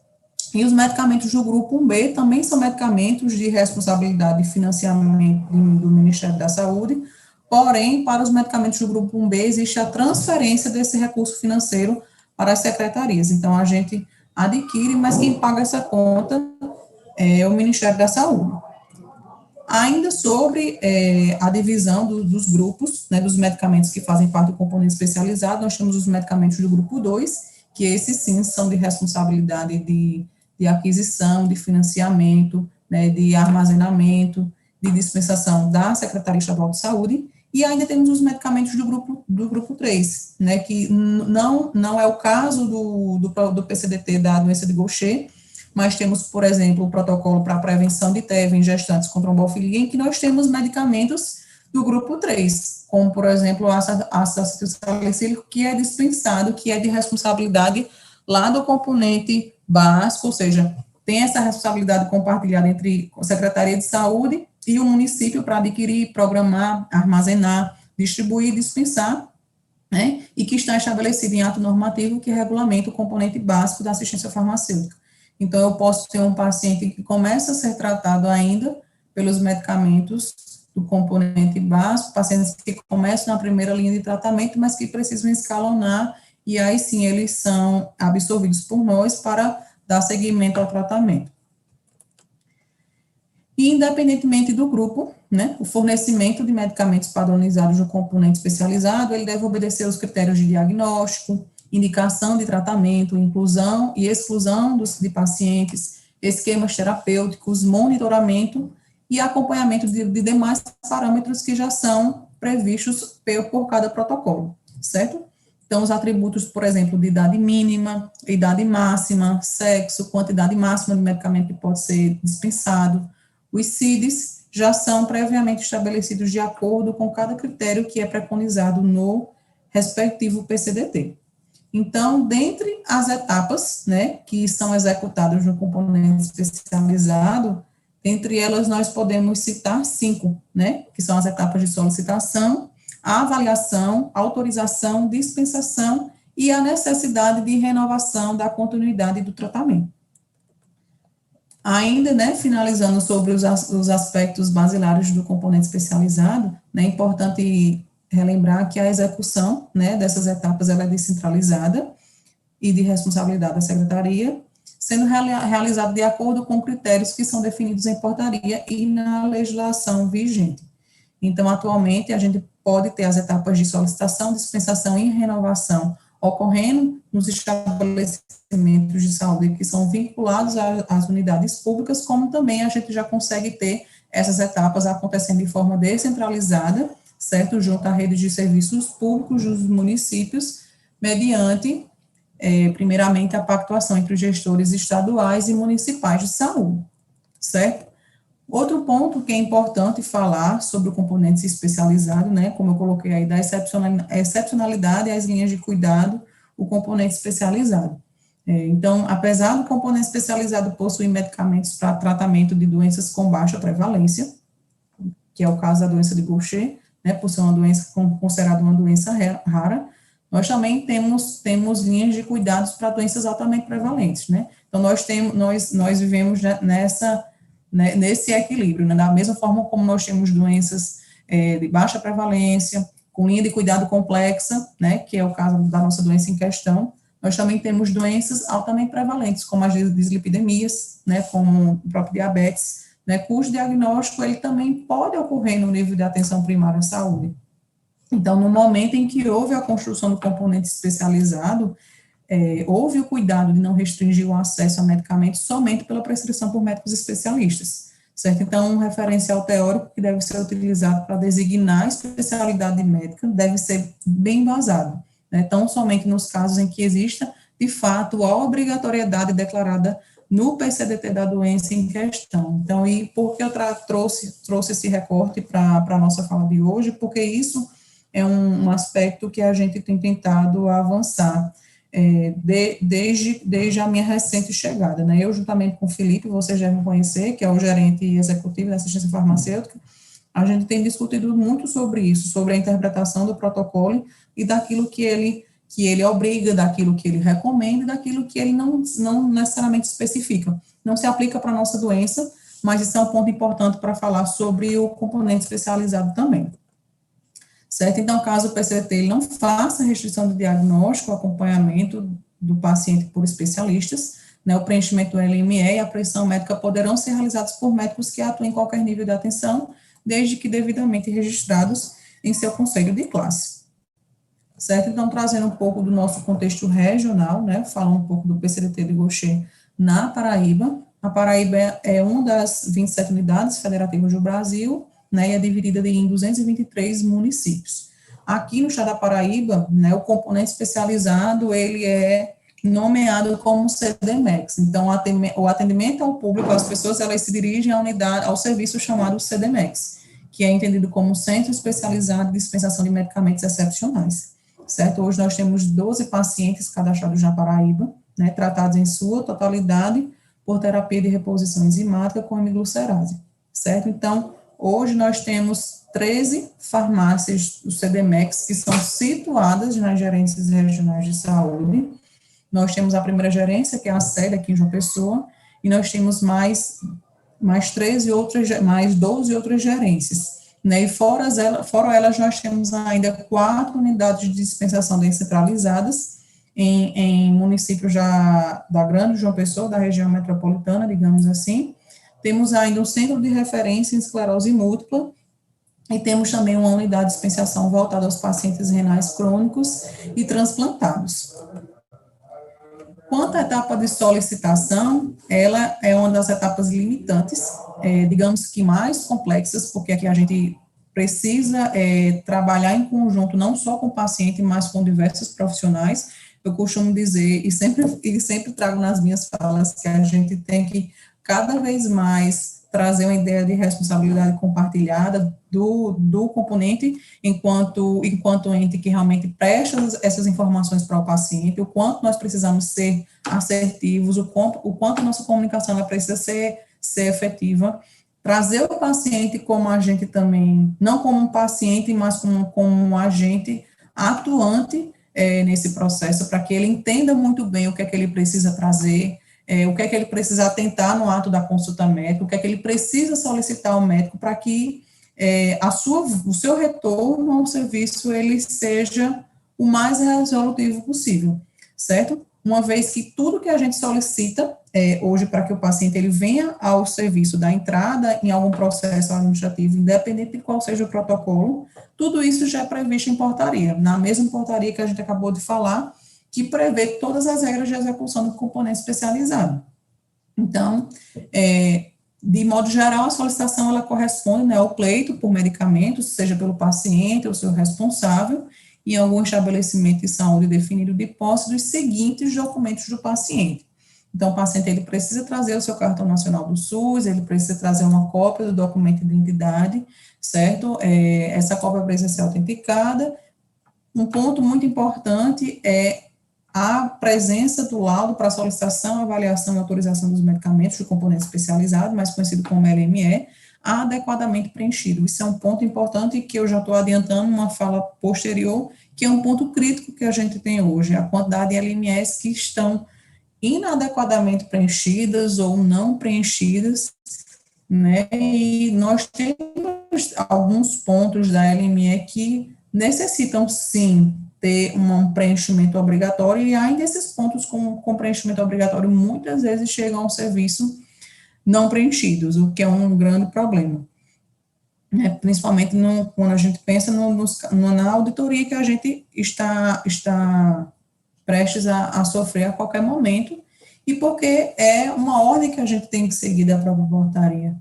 E os medicamentos do grupo 1B também são medicamentos de responsabilidade de financiamento do Ministério da Saúde, porém, para os medicamentos do grupo 1B, existe a transferência desse recurso financeiro para as secretarias. Então, a gente adquire, mas quem paga essa conta é o Ministério da Saúde. Ainda sobre a divisão dos grupos, né, dos medicamentos que fazem parte do componente especializado, nós temos os medicamentos do grupo 2, que esses sim são de responsabilidade de aquisição, de financiamento, né, de armazenamento, de dispensação da Secretaria Estadual de Saúde, e ainda temos os medicamentos do grupo 3, né, que não é o caso do PCDT da doença de Gaucher, mas temos, por exemplo, o protocolo para prevenção de TEV em gestantes com trombofilia, em que nós temos medicamentos do grupo 3, como, por exemplo, o ácido acetilsalicílico, que é dispensado, que é de responsabilidade lá do componente básico, ou seja, tem essa responsabilidade compartilhada entre a Secretaria de Saúde e o município para adquirir, programar, armazenar, distribuir e dispensar, né, e que está estabelecido em ato normativo que regulamenta o componente básico da assistência farmacêutica. Então, eu posso ter um paciente que começa a ser tratado ainda pelos medicamentos do componente básico, pacientes que começam na primeira linha de tratamento, mas que precisam escalonar, e aí sim eles são absorvidos por nós para dar seguimento ao tratamento. E, independentemente do grupo, né, o fornecimento de medicamentos padronizados no componente especializado, ele deve obedecer aos critérios de diagnóstico, indicação de tratamento, inclusão e exclusão de pacientes, esquemas terapêuticos, monitoramento e acompanhamento de demais parâmetros que já são previstos por cada protocolo, certo? Então, os atributos, por exemplo, de idade mínima, idade máxima, sexo, quantidade máxima de medicamento que pode ser dispensado, os CIDs já são previamente estabelecidos de acordo com cada critério que é preconizado no respectivo PCDT. Então, dentre as etapas, né, que são executadas no componente especializado, entre elas nós podemos citar 5, né, que são as etapas de solicitação, a avaliação, autorização, dispensação e a necessidade de renovação da continuidade do tratamento. Ainda, né, finalizando sobre os aspectos basilares do componente especializado, né, é importante relembrar que a execução, né, dessas etapas ela é descentralizada e de responsabilidade da Secretaria, sendo realizado de acordo com critérios que são definidos em portaria e na legislação vigente. Então, atualmente, a gente pode ter as etapas de solicitação, dispensação e renovação ocorrendo nos estabelecimentos de saúde que são vinculados às unidades públicas, como também a gente já consegue ter essas etapas acontecendo de forma descentralizada, certo, junto à rede de serviços públicos dos municípios, mediante, primeiramente, a pactuação entre os gestores estaduais e municipais de saúde, certo? Outro ponto que é importante falar sobre o componente especializado, né, como eu coloquei aí, da excepcionalidade às linhas de cuidado, o componente especializado. Então, apesar do componente especializado possuir medicamentos para tratamento de doenças com baixa prevalência, que é o caso da doença de Gaucher, né, por ser uma doença considerada uma doença rara, nós também temos linhas de cuidados para doenças altamente prevalentes, né? Então, nós vivemos nesse equilíbrio, né? Da mesma forma como nós temos doenças de baixa prevalência, com linha de cuidado complexa, né, que é o caso da nossa doença em questão, nós também temos doenças altamente prevalentes, como as dislipidemias, né, como o próprio diabetes, né, cujo diagnóstico ele também pode ocorrer no nível de atenção primária à saúde. Então, no momento em que houve a construção do componente especializado, houve o cuidado de não restringir o acesso a medicamentos somente pela prescrição por médicos especialistas, certo? Então, um referencial teórico que deve ser utilizado para designar a especialidade médica deve ser bem embasado, né? Tão somente nos casos em que exista, de fato, a obrigatoriedade declarada no PCDT da doença em questão. Então, e por que eu trouxe esse recorte para a nossa fala de hoje? Porque isso é um aspecto que a gente tem tentado avançar desde a minha recente chegada, né? Eu, juntamente com o Felipe, vocês já me conhecer, que é o gerente executivo da assistência farmacêutica, a gente tem discutido muito sobre isso, sobre a interpretação do protocolo e daquilo que ele obriga, daquilo que ele recomenda e daquilo que ele não necessariamente especifica. Não se aplica para a nossa doença, mas isso é um ponto importante para falar sobre o componente especializado também. Certo? Então, caso o PCDT ele não faça restrição do diagnóstico, acompanhamento do paciente por especialistas, né, o preenchimento do LME e a prescrição médica poderão ser realizados por médicos que atuem em qualquer nível de atenção, desde que devidamente registrados em seu conselho de classe. Certo? Então, trazendo um pouco do nosso contexto regional, né, falando um pouco do PCDT de Gaucher na Paraíba. A Paraíba é uma das 27 unidades federativas do Brasil, né, e é dividida em 223 municípios. Aqui no estado da Paraíba, né, o componente especializado, ele é nomeado como CDMEX. Então, o atendimento ao público, as pessoas, elas se dirigem à unidade, ao serviço chamado CDMEX, que é entendido como Centro Especializado de Dispensação de Medicamentos Excepcionais, certo? Hoje nós temos 12 pacientes cadastrados na Paraíba, né, tratados em sua totalidade por terapia de reposição enzimática com amiglucerase, certo? Então, hoje nós temos 13 farmácias do CDMEX que são situadas nas gerências regionais de saúde. Nós temos a primeira gerência, que é a sede aqui em João Pessoa, e nós temos mais 12 outras gerências, né? E fora elas, nós temos ainda 4 unidades de dispensação descentralizadas em municípios da Grande João Pessoa, da região metropolitana, digamos assim. Temos ainda um centro de referência em esclerose múltipla, e temos também uma unidade de dispensação voltada aos pacientes renais crônicos e transplantados. Quanto à etapa de solicitação, ela é uma das etapas limitantes, digamos que mais complexas, porque aqui a gente precisa trabalhar em conjunto, não só com o paciente, mas com diversos profissionais. Eu costumo dizer, e sempre trago nas minhas falas, que a gente tem que cada vez mais trazer uma ideia de responsabilidade compartilhada do componente enquanto ente que realmente presta essas informações para o paciente, o quanto nós precisamos ser assertivos, o quanto a nossa comunicação ela precisa ser efetiva, trazer o paciente como agente também, não como um paciente, mas como um agente atuante nesse processo, para que ele entenda muito bem o que é que ele precisa trazer, o que é que ele precisa atentar no ato da consulta médica, o que é que ele precisa solicitar ao médico para que o seu retorno ao serviço ele seja o mais resolutivo possível, certo? uma vez que tudo que a gente solicita hoje para que o paciente ele venha ao serviço da entrada em algum processo administrativo, independente de qual seja o protocolo, tudo isso já é previsto em portaria, na mesma portaria que a gente acabou de falar, que prevê todas as regras de execução do componente especializado. Então, de modo geral, a solicitação ela corresponde, né, ao pleito por medicamentos, seja pelo paciente ou seu responsável, em algum estabelecimento de saúde definido de posse dos seguintes documentos do paciente. Então, o paciente ele precisa trazer o seu cartão nacional do SUS, ele precisa trazer uma cópia do documento de identidade, certo? Essa cópia precisa ser autenticada. Um ponto muito importante é a presença do laudo para solicitação, avaliação e autorização dos medicamentos de componente especializado, mais conhecido como LME, adequadamente preenchido. Isso é um ponto importante que eu já estou adiantando uma fala posterior, que é um ponto crítico que a gente tem hoje, a quantidade de LMEs que estão inadequadamente preenchidas ou não preenchidas, né, e nós temos alguns pontos da LME que necessitam, sim, ter um preenchimento obrigatório, e ainda esses pontos com preenchimento obrigatório muitas vezes chegam ao serviço não preenchidos, o que é um grande problema, né, principalmente quando a gente pensa na auditoria que a gente está prestes a sofrer a qualquer momento, e porque é uma ordem que a gente tem que seguir da própria portaria.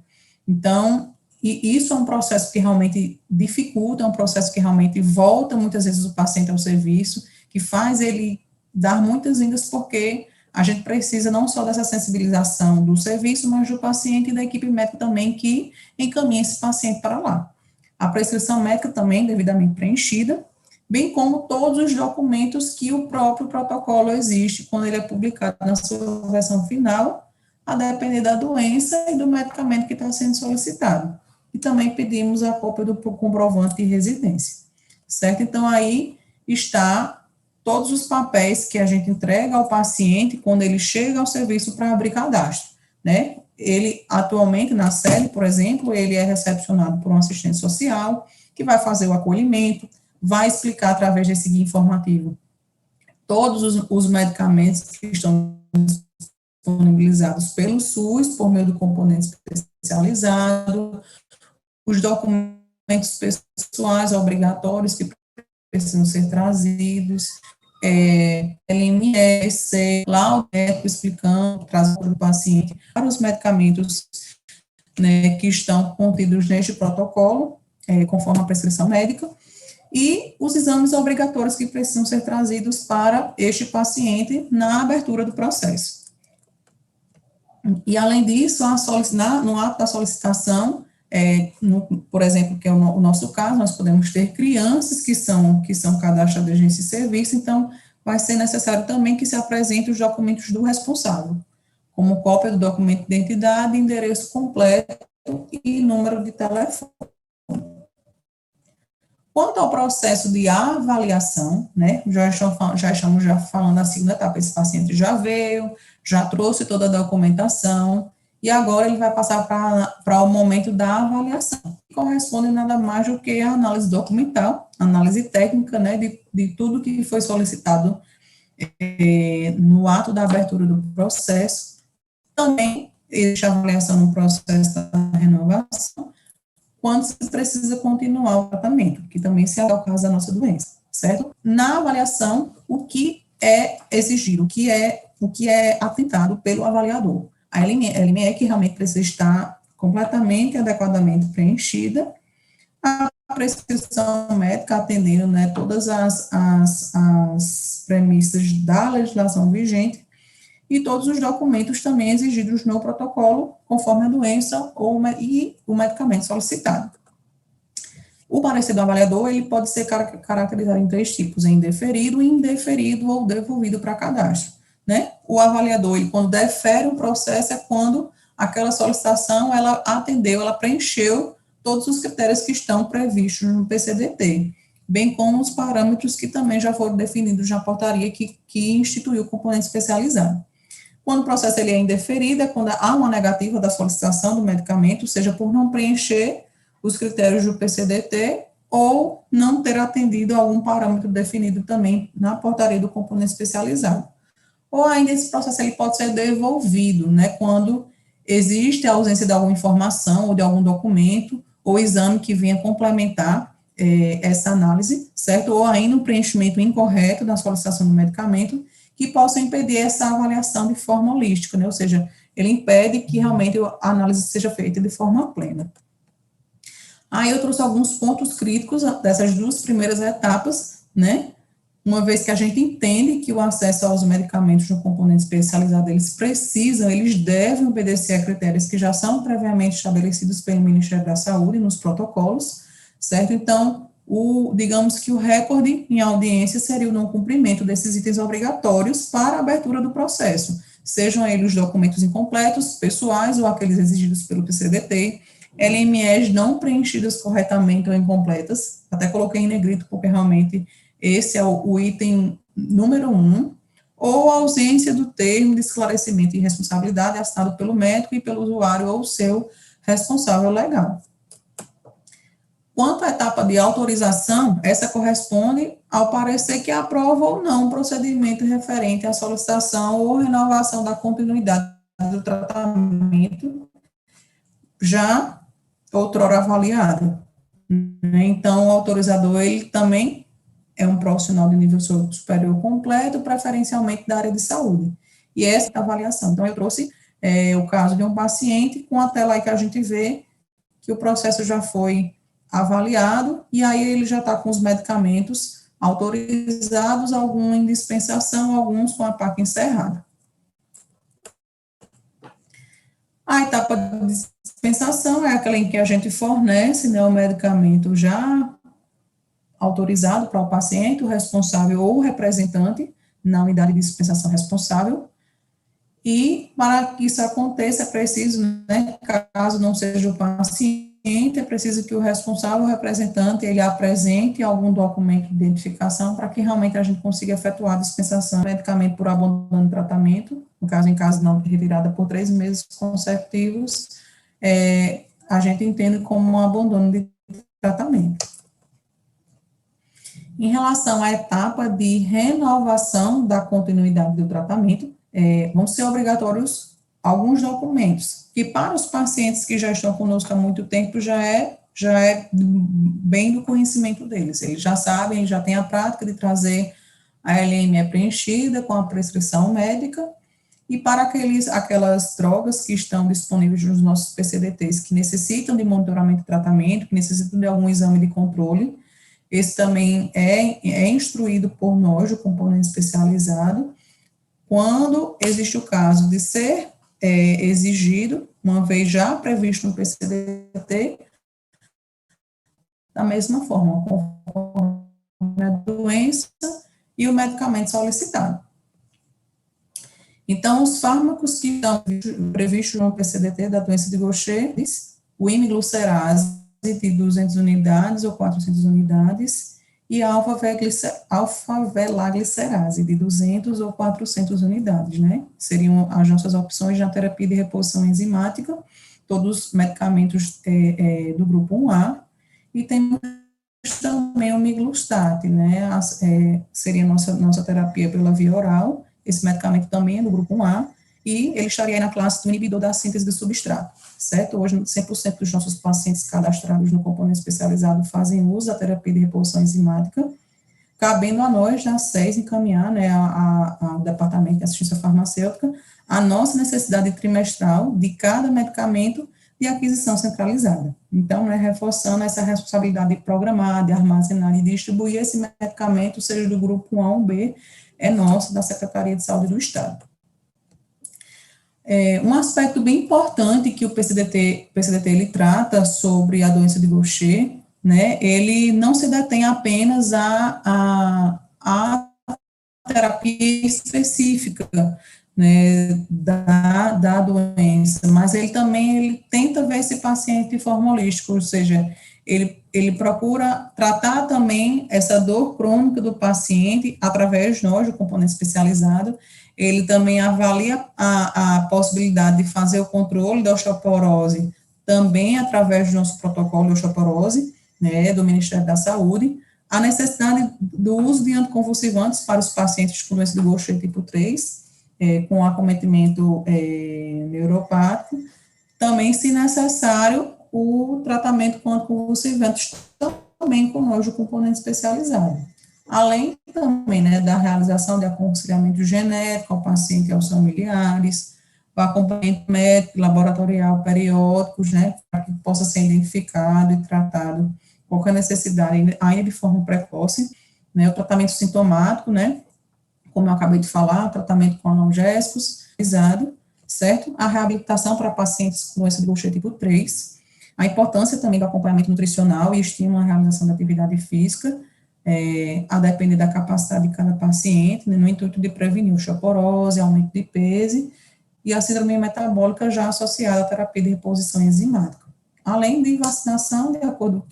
Então, e isso é um processo que realmente dificulta, é um processo que realmente volta muitas vezes o paciente ao serviço, que faz ele dar muitas vindas, porque a gente precisa não só dessa sensibilização do serviço, mas do paciente e da equipe médica também que encaminha esse paciente para lá. A prescrição médica também devidamente preenchida, bem como todos os documentos que o próprio protocolo exige quando ele é publicado na sua versão final, a depender da doença e do medicamento que está sendo solicitado. E também pedimos a cópia do comprovante de residência, certo? Então, aí está todos os papéis que a gente entrega ao paciente quando ele chega ao serviço para abrir cadastro, né? Ele, atualmente, na SELE, por exemplo, ele é recepcionado por um assistente social, que vai fazer o acolhimento, vai explicar através desse guia informativo todos os medicamentos que estão disponibilizados pelo SUS, por meio do componente especializado, os documentos pessoais obrigatórios que precisam ser trazidos, LMS, laudo médico explicando, trazendo para o paciente para os medicamentos, né, que estão contidos neste protocolo, conforme a prescrição médica, e os exames obrigatórios que precisam ser trazidos para este paciente na abertura do processo. E, além disso, no ato da solicitação, por exemplo, que é o nosso caso, nós podemos ter crianças que são cadastradas nesse serviço, então vai ser necessário também que se apresentem os documentos do responsável, como cópia do documento de identidade, endereço completo e número de telefone. Quanto ao processo de avaliação, né, já estamos falando da segunda etapa, esse paciente já veio, já trouxe toda a documentação, e agora ele vai passar para o momento da avaliação, que corresponde nada mais do que a análise documental, análise técnica, né, de tudo que foi solicitado no ato da abertura do processo. Também existe a avaliação no processo da renovação, quando se precisa continuar o tratamento, que também se é o caso da nossa doença, certo? Na avaliação, o que é exigido, o que é atentado pelo avaliador. A LME que realmente precisa estar completamente, adequadamente preenchida, a prescrição médica atendendo, né, todas as premissas da legislação vigente, e todos os documentos também exigidos no protocolo, conforme a doença e o medicamento solicitado. O parecer do avaliador, ele pode ser caracterizado em 3 tipos, indeferido, indeferido ou devolvido para cadastro, né? O avaliador, ele, quando defere um processo, é quando aquela solicitação, ela atendeu, ela preencheu todos os critérios que estão previstos no PCDT, bem como os parâmetros que também já foram definidos na portaria que instituiu o componente especializado. Quando o processo ele é indeferido, é quando há uma negativa da solicitação do medicamento, seja por não preencher os critérios do PCDT ou não ter atendido a algum parâmetro definido também na portaria do componente especializado. ou ainda esse processo ele pode ser devolvido, né, quando existe a ausência de alguma informação ou de algum documento ou exame que venha complementar essa análise, certo? Ou ainda um preenchimento incorreto da solicitação do medicamento que possa impedir essa avaliação de forma holística, né? Ou seja, ele impede que realmente a análise seja feita de forma plena. Aí eu trouxe alguns pontos críticos dessas duas primeiras etapas, né? Uma vez que a gente entende que o acesso aos medicamentos no componente especializado, eles devem obedecer a critérios que já são previamente estabelecidos pelo Ministério da Saúde nos protocolos, certo? Então, digamos que o recorde em audiência seria o não cumprimento desses itens obrigatórios para a abertura do processo, sejam eles os documentos incompletos, pessoais ou aqueles exigidos pelo PCDT, LMEs não preenchidas corretamente ou incompletas, até coloquei em negrito porque realmente esse é o item número 1, ou a ausência do termo de esclarecimento e responsabilidade assinado pelo médico e pelo usuário ou seu responsável legal. Quanto à etapa de autorização, essa corresponde ao parecer que aprova ou não o procedimento referente à solicitação ou renovação da continuidade do tratamento já outrora avaliado. Então, o autorizador, ele também é um profissional de nível superior completo, preferencialmente da área de saúde. E essa é a avaliação. Então, eu trouxe o caso de um paciente com a tela aí que a gente vê que o processo já foi avaliado, e aí ele já está com os medicamentos autorizados, alguns em dispensação, alguns com a PAC encerrada. A etapa de dispensação é aquela em que a gente fornece, né, o medicamento já autorizado para o paciente, o responsável ou o representante na unidade de dispensação responsável, e para que isso aconteça é preciso, né, caso não seja o paciente, é preciso que o responsável, o representante, ele apresente algum documento de identificação para que realmente a gente consiga efetuar a dispensação do medicamento por abandono de tratamento, no caso, em caso não retirada por 3 meses consecutivos, a gente entende como um abandono de tratamento. Em relação à etapa de renovação da continuidade do tratamento, vão ser obrigatórios alguns documentos, que para os pacientes que já estão conosco há muito tempo já é bem do conhecimento deles. Eles já sabem, eles já têm a prática de trazer a LME preenchida com a prescrição médica, e para aquelas drogas que estão disponíveis nos nossos PCDTs, que necessitam de monitoramento e tratamento, que necessitam de algum exame de controle, esse também é instruído por nós, o componente especializado, quando existe o caso de ser exigido, uma vez já previsto no PCDT, da mesma forma, conforme a doença e o medicamento solicitado. Então, os fármacos que estão previstos no PCDT da doença de Gaucher, o imiglucerase de 200 unidades ou 400 unidades, e a alfa-velaglicerase de 200 ou 400 unidades, né? Seriam as nossas opções na terapia de reposição enzimática, todos os medicamentos do grupo 1A, e temos também o miglustat, né? Seria nossa terapia pela via oral, esse medicamento também é do grupo 1A, e ele estaria aí na classe do inibidor da síntese do substrato, certo? Hoje, 100% dos nossos pacientes cadastrados no componente especializado fazem uso da terapia de reposição enzimática, cabendo a nós, da SES, encaminhar, né, ao Departamento de Assistência Farmacêutica, a nossa necessidade trimestral de cada medicamento de aquisição centralizada. Então, né, reforçando essa responsabilidade de programar, de armazenar e distribuir esse medicamento, seja do grupo 1A ou B, é nosso, da Secretaria de Saúde do Estado. Um aspecto bem importante que o PCDT ele trata sobre a doença de Gaucher, né, ele não se detém apenas a terapia específica, né, da doença, mas ele também tenta ver esse paciente de forma holística, ou seja, ele procura tratar também essa dor crônica do paciente através de nós, do componente especializado. Ele também avalia a possibilidade de fazer o controle da osteoporose também através do nosso protocolo de osteoporose, né, do Ministério da Saúde, a necessidade do uso de anticonvulsivantes para os pacientes com doença de Gaucher tipo 3, com acometimento neuropático, também, se necessário, o tratamento com anticonvulsivantes, também com nojo componente especializado. Além também, né, da realização de aconselhamento genético ao paciente e aos familiares, o acompanhamento médico, laboratorial, periódicos, né, para que possa ser identificado e tratado qualquer necessidade, ainda de forma precoce, né, o tratamento sintomático, né, como eu acabei de falar, o tratamento com analgésicos, certo? A reabilitação para pacientes com doença de Gaucher tipo 3, a importância também do acompanhamento nutricional e estímulo à realização da atividade física, a depender da capacidade de cada paciente, né, no intuito de prevenir osteoporose, aumento de peso e a síndrome metabólica já associada à terapia de reposição enzimática. Além de vacinação, de acordo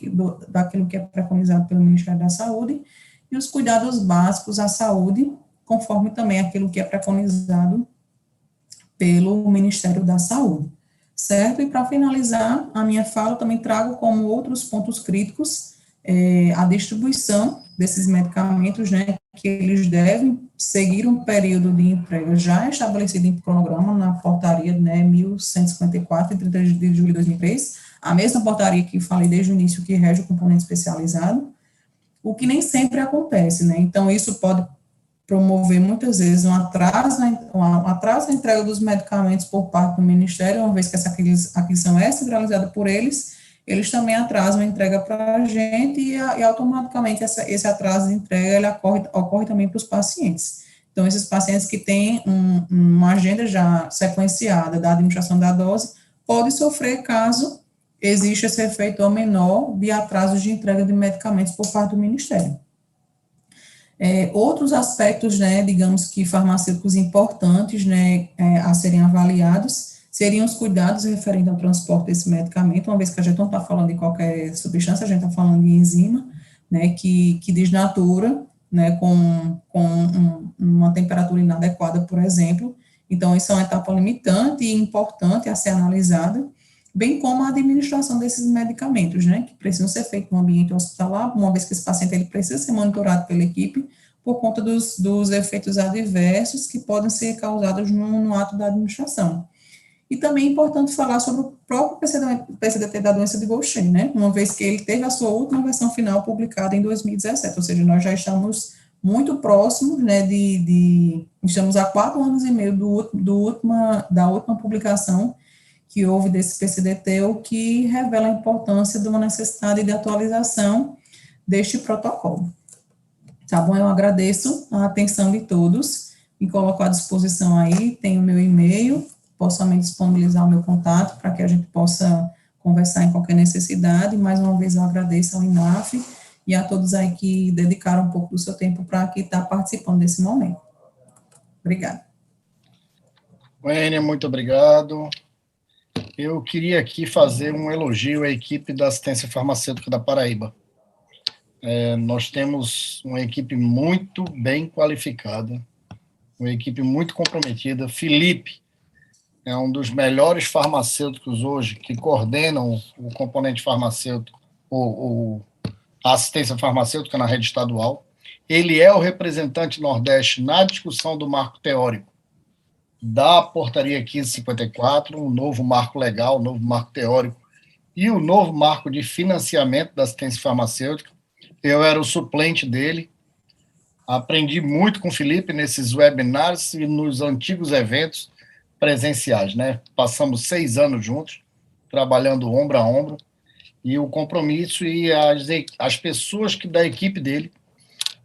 daquilo que é preconizado pelo Ministério da Saúde, e os cuidados básicos à saúde, conforme também aquilo que é preconizado pelo Ministério da Saúde, certo? E para finalizar a minha fala, também trago como outros pontos críticos a distribuição desses medicamentos, né, que eles devem seguir um período de entrega já estabelecido em cronograma na portaria, né, 1154, de 30 de julho de 2003, a mesma portaria que falei desde o início, que rege o componente especializado, o que nem sempre acontece, né, então isso pode promover muitas vezes um atraso na entrega dos medicamentos por parte do Ministério, uma vez que essa aquisição é centralizada por eles também atrasam a entrega para a gente e automaticamente esse atraso de entrega ele ocorre também para os pacientes. Então, esses pacientes que têm uma agenda já sequenciada da administração da dose, podem sofrer caso exista esse efeito menor de atrasos de entrega de medicamentos por parte do Ministério. Outros aspectos, né, digamos que farmacêuticos importantes, né, a serem avaliados, seriam os cuidados referentes ao transporte desse medicamento, uma vez que a gente não está falando de qualquer substância, a gente está falando de enzima, né, que desnatura, né, com uma temperatura inadequada, por exemplo. Então, isso é uma etapa limitante e importante a ser analisada, bem como a administração desses medicamentos, né, que precisam ser feitos no ambiente hospitalar, uma vez que esse paciente ele precisa ser monitorado pela equipe, por conta dos efeitos adversos que podem ser causados no ato da administração. E também é importante falar sobre o próprio PCDT da doença de Gaucher, né, uma vez que ele teve a sua última versão final publicada em 2017, ou seja, nós já estamos muito próximos, né, estamos há 4 anos e meio da última publicação que houve desse PCDT, o que revela a importância de uma necessidade de atualização deste protocolo. Tá bom? Eu agradeço a atenção de todos e coloco à disposição aí, tem o meu e-mail, posso também disponibilizar o meu contato para que a gente possa conversar em qualquer necessidade. Mais uma vez eu agradeço ao INAF e a todos aí que dedicaram um pouco do seu tempo para aqui estar participando desse momento. Obrigada. Wênia, muito obrigado. Eu queria aqui fazer um elogio à equipe da assistência farmacêutica da Paraíba. Nós temos uma equipe muito bem qualificada, uma equipe muito comprometida. Felipe é um dos melhores farmacêuticos hoje que coordenam o componente farmacêutico, a assistência farmacêutica na rede estadual. Ele é o representante Nordeste na discussão do marco teórico da portaria 1554, um novo marco legal, um novo marco teórico e o novo marco de financiamento da assistência farmacêutica. Eu era o suplente dele, aprendi muito com o Felipe nesses webinários e nos antigos eventos presenciais, né? Passamos 6 anos juntos, trabalhando ombro a ombro, e o compromisso e as pessoas da equipe dele,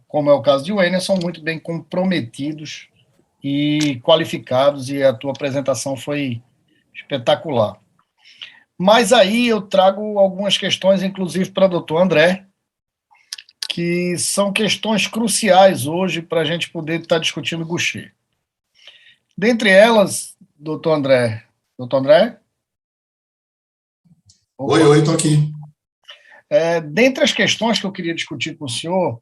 como é o caso de Wênia, são muito bem comprometidos e qualificados, e a tua apresentação foi espetacular. Mas aí eu trago algumas questões, inclusive para o doutor André, que são questões cruciais hoje para a gente poder estar discutindo Gaucher. Dentre elas, doutor André. Doutor André? Oi, estou aqui. Dentre as questões que eu queria discutir com o senhor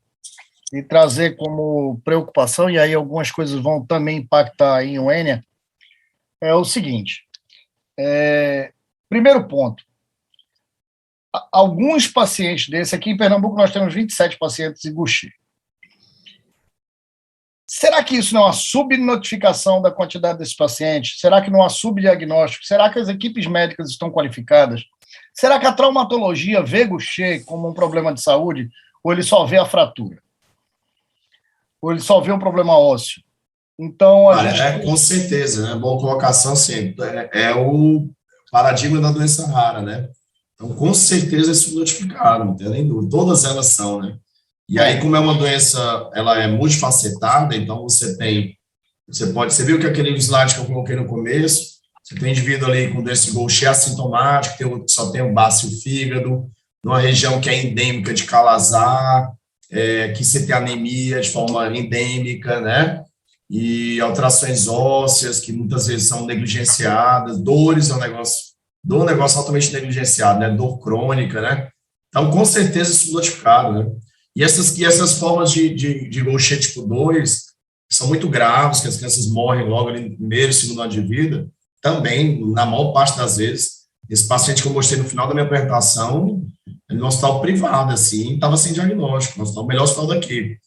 e trazer como preocupação, e aí algumas coisas vão também impactar em Wênia, é o seguinte. Primeiro ponto. Alguns pacientes desses, aqui em Pernambuco nós temos 27 pacientes de Gaucher. Será que isso não é uma subnotificação da quantidade desses pacientes? Será que não há subdiagnóstico? Será que as equipes médicas estão qualificadas? Será que a traumatologia vê Gaucher como um problema de saúde ou ele só vê a fratura? Ou ele só vê um problema ósseo? Então, Com certeza, né? Boa colocação, sim. É o paradigma da doença rara, né? Então, com certeza, é subnotificado, não tem nem dúvida. Todas elas são, né? E aí, como é uma doença, ela é multifacetada, então você viu que aquele slide que eu coloquei no começo, você tem indivíduo ali com doença de Gaucher assintomático, só tem o baço e o fígado, numa região que é endêmica de Kala-Azar, que você tem anemia de forma endêmica, né? E alterações ósseas, que muitas vezes são negligenciadas, dores é um negócio altamente negligenciado, né? Dor crônica, né? Então, com certeza, subnotificado, né? E essas formas de Gaucher tipo 2 são muito graves, que as crianças morrem logo ali no primeiro e segundo ano de vida, também, na maior parte das vezes. Esse paciente que eu mostrei no final da minha apresentação, ele no hospital privado, assim, estava sem diagnóstico, no hospital, o melhor hospital daqui.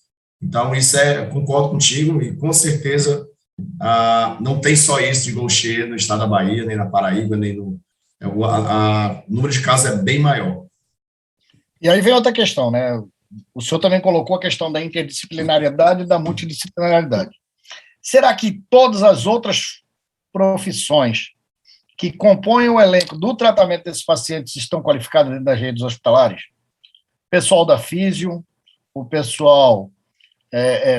Então, concordo contigo, e com certeza não tem só isso de Gaucher no estado da Bahia, nem na Paraíba, nem no. O número de casos é bem maior. E aí vem outra questão, né? O senhor também colocou a questão da interdisciplinariedade e da multidisciplinaridade. Será que todas as outras profissões que compõem o elenco do tratamento desses pacientes estão qualificadas dentro das redes hospitalares? O pessoal da físio, o pessoal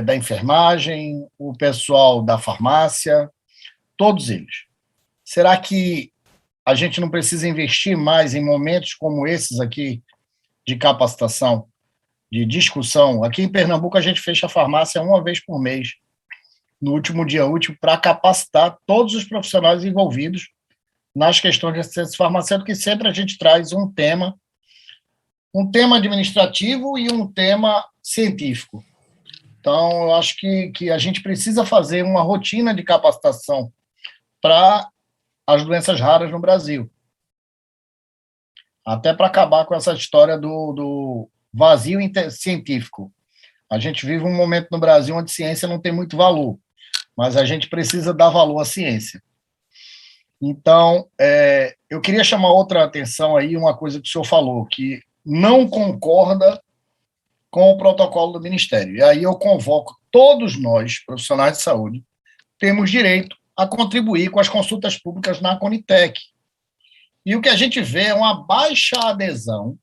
da enfermagem, o pessoal da farmácia, todos eles. Será que a gente não precisa investir mais em momentos como esses aqui de capacitação, de discussão? Aqui em Pernambuco a gente fecha a farmácia uma vez por mês, no último dia útil, para capacitar todos os profissionais envolvidos nas questões de assistência farmacêutica, e sempre a gente traz um tema administrativo e um tema científico. Então, eu acho que a gente precisa fazer uma rotina de capacitação para as doenças raras no Brasil. Até para acabar com essa história do vazio científico. A gente vive um momento no Brasil onde ciência não tem muito valor, mas a gente precisa dar valor à ciência. Então, eu queria chamar outra atenção aí, uma coisa que o senhor falou, que não concorda com o protocolo do Ministério. E aí eu convoco todos nós, profissionais de saúde, temos direito a contribuir com as consultas públicas na Conitec. E o que a gente vê é uma baixa adesão,